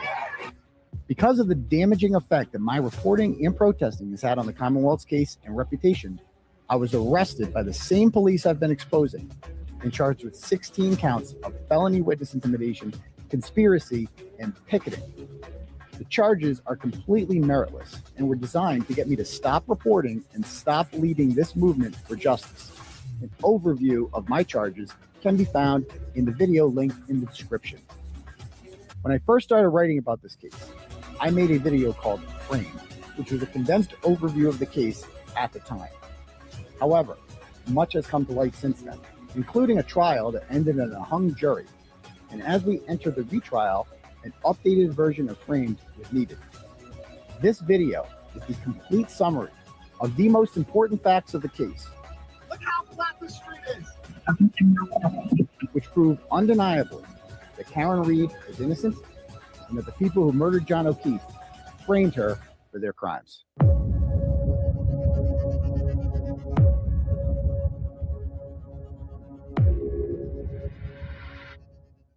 Because of the damaging effect that my reporting and protesting has had on the Commonwealth's case and reputation, I was arrested by the same police I've been exposing and charged with 16 counts of felony witness intimidation, conspiracy, and picketing. The charges are completely meritless and were designed to get me to stop reporting and stop leading this movement for justice. An overview of my charges can be found in the video linked in the description. When I first started writing about this case, I made a video called Framed, which was a condensed overview of the case at the time. However, much has come to light since then, including a trial that ended in a hung jury. And as we enter the retrial, an updated version of Framed was needed. This video is the complete summary of the most important facts of the case. Look how flat the street is. Which prove undeniably that Karen Read is innocent and that the people who murdered John O'Keefe framed her for their crimes.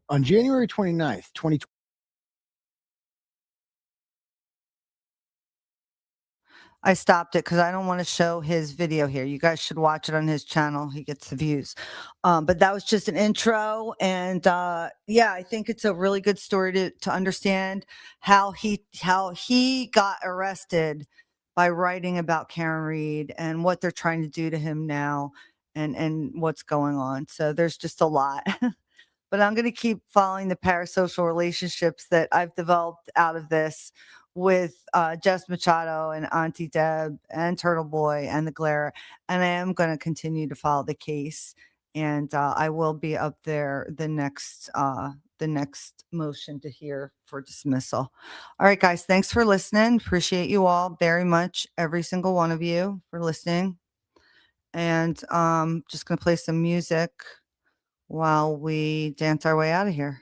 On January 29th, 2020, I stopped it because I don't want to show his video here. You guys should watch it on his channel. He gets the views. But that was just an intro. And yeah, I think it's a really good story to understand how he got arrested by writing about Karen Read and what they're trying to do to him now and what's going on. So there's just a lot. But I'm going to keep following the parasocial relationships that I've developed out of this with Jess Machado and Auntie Deb and Turtle Boy and the Glare. And I am going to continue to follow the case. And I will be up there the next motion to hear for dismissal. All right, guys, thanks for listening. Appreciate you all very much, every single one of you, for listening. And just going to play some music while we dance our way out of here.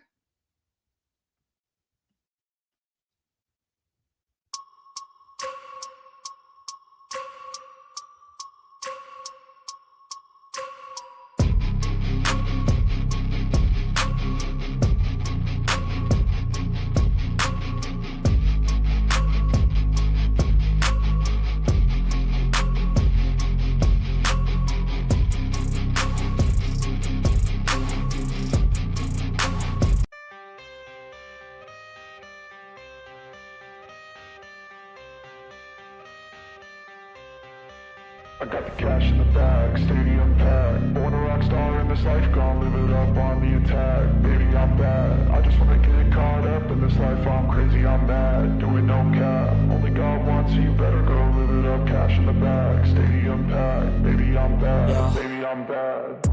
I got the cash in the bag, stadium packed. Born a rock star in this life, gonna live it up on the attack. Baby, I'm bad. I just wanna get caught up in this life. I'm crazy, I'm mad. Doing no cap. Only God wants you, better go live it up. Cash in the bag, stadium packed. Baby, I'm bad. Yeah. Baby, I'm bad.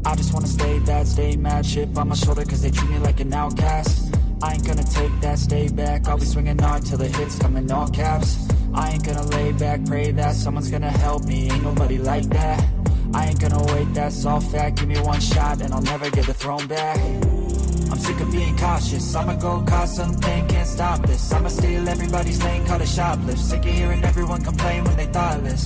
I just wanna stay bad, stay mad. Chip on my shoulder cause they treat me like an outcast. I ain't gonna take that, stay back. I'll be swinging hard till the hits come in all caps. I ain't gonna lay back, pray that someone's gonna help me. Ain't nobody like that. I ain't gonna wait, that's all fact. Give me one shot and I'll never get the throne back. I'm sick of being cautious. I'ma go cause something, can't stop this. I'ma steal everybody's lane, call it shoplift. Sick of hearing everyone complain when they thoughtless.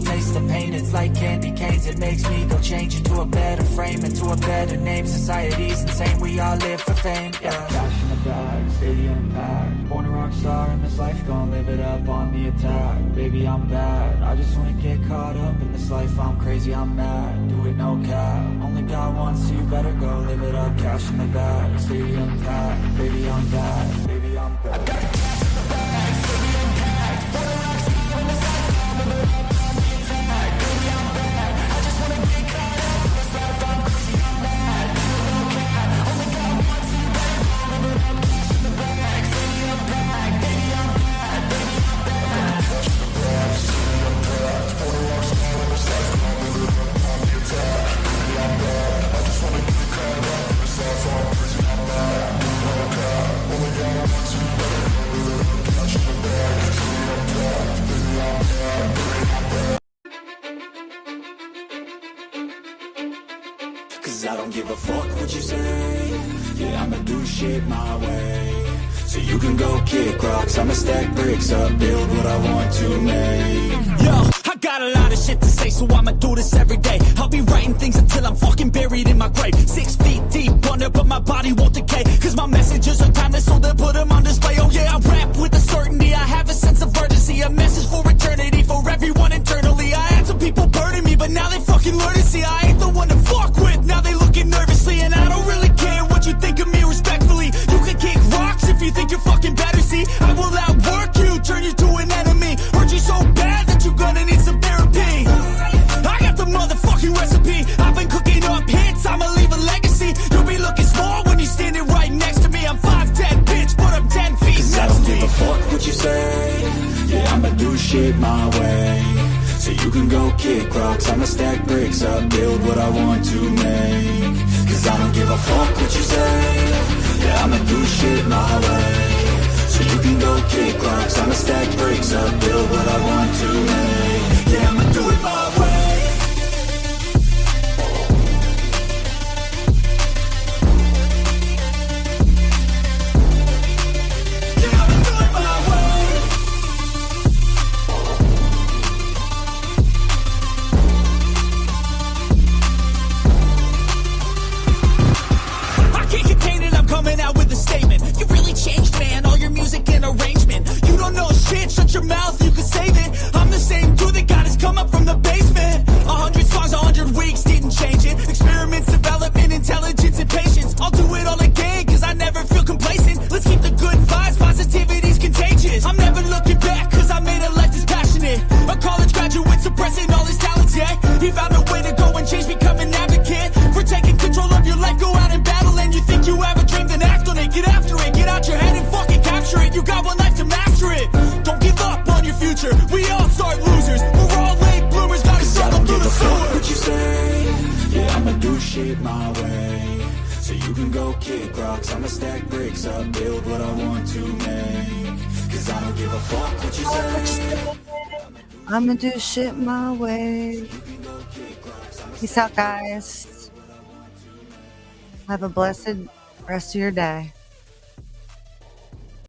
Taste the pain, it's like candy canes. It makes me go change into a better frame, into a better name. Society's insane, we all live for fame, yeah. Cash in the bag, stadium packed. Born a rock star in this life, gonna live it up on the attack. Baby, I'm bad. I just wanna get caught up in this life. I'm crazy, I'm mad. Do it no cap. Only God wants you, better go live it up. Cash in the bag, stadium packed. Baby, I'm bad. Baby, I'm bad. I got the cash in the bag, stadium packed. Born a rock star in this life, gonna live it up on the attack. Baby, I'm bad. I just wanna get caught up in this life. I'm crazy, I'm mad. Do it no cap. Only God wants you, better go live it up. Cash in the bag, stadium packed. Baby, I'm bad. Baby, I'm bad. Cash in the bag, stadium packed. Born a rock star in this life, gonna live it up on the attack. Baby, I'm bad. I just wanna get caught up in this life. I'm shit my way. So you can go kick rocks, I'ma stack bricks up, build what I want to make. Yo, I got a lot of shit to say, so I'ma do this every day. I'll be writing things until I'm fucking buried in my grave. 6 feet deep under, but my body won't decay. Cause my messages are timeless, so they'll put them on display. Oh yeah, I rap with a certainty, I have a sense of urgency. A message for eternity, for everyone internally. I had some people burning me, but now they fucking learn to see I ain't the one to fuck with. Now they looking nervously, and I don't really care what you think of me respectfully. You can kick rocks if you think you're fucking better, see. I will outwork you, turn you to an enemy. Hurt you so bad that you're gonna need some therapy. I got the motherfucking recipe. I've been cooking up hits, I'ma leave a legacy. You'll be looking small when you're standing right next to me. I'm 5'10", bitch, but I'm 10 feet next to me. I don't give a fuck what you say. Yeah, I'ma do shit my way. So you can go kick rocks, I'ma stack bricks up, build what I want to make. Cause I don't give a fuck what you say. Yeah, I'ma do shit my way. So you can go kick rocks, I'ma stack bricks up, build what I want to make. Yeah, I'ma do it my way. Coming out with a statement. You really changed, man. All your music and arrangement. You don't know shit. Shut your mouth. You can save it. I'm the same dude that got his come up from the basement. 100 songs, 100 weeks didn't change it. Experiments, development, intelligence, and patience. I'll do it all again, cause I never feel complacent. Let's keep the good vibes. Positivity's contagious. I'm never looking back, cause I made a life that's passionate. A college graduate suppressing all his talents, yeah. He found a way to go and change, become an advocate for taking control of your life. Go out and battle, and you think you have a dream, then act on it. Get after it, get out your head and fucking capture it. You got one life to master it. Don't give up on your future. We all start losers. We're all late bloomers, gotta struggle through the sewer. What you say? Yeah, I'ma do shit my way. So you can go kick rocks, I'ma stack bricks up, build what I want to make. Cause I don't give a fuck what you say. I'ma do shit my way. Peace out, guys. Have a blessed rest of your day.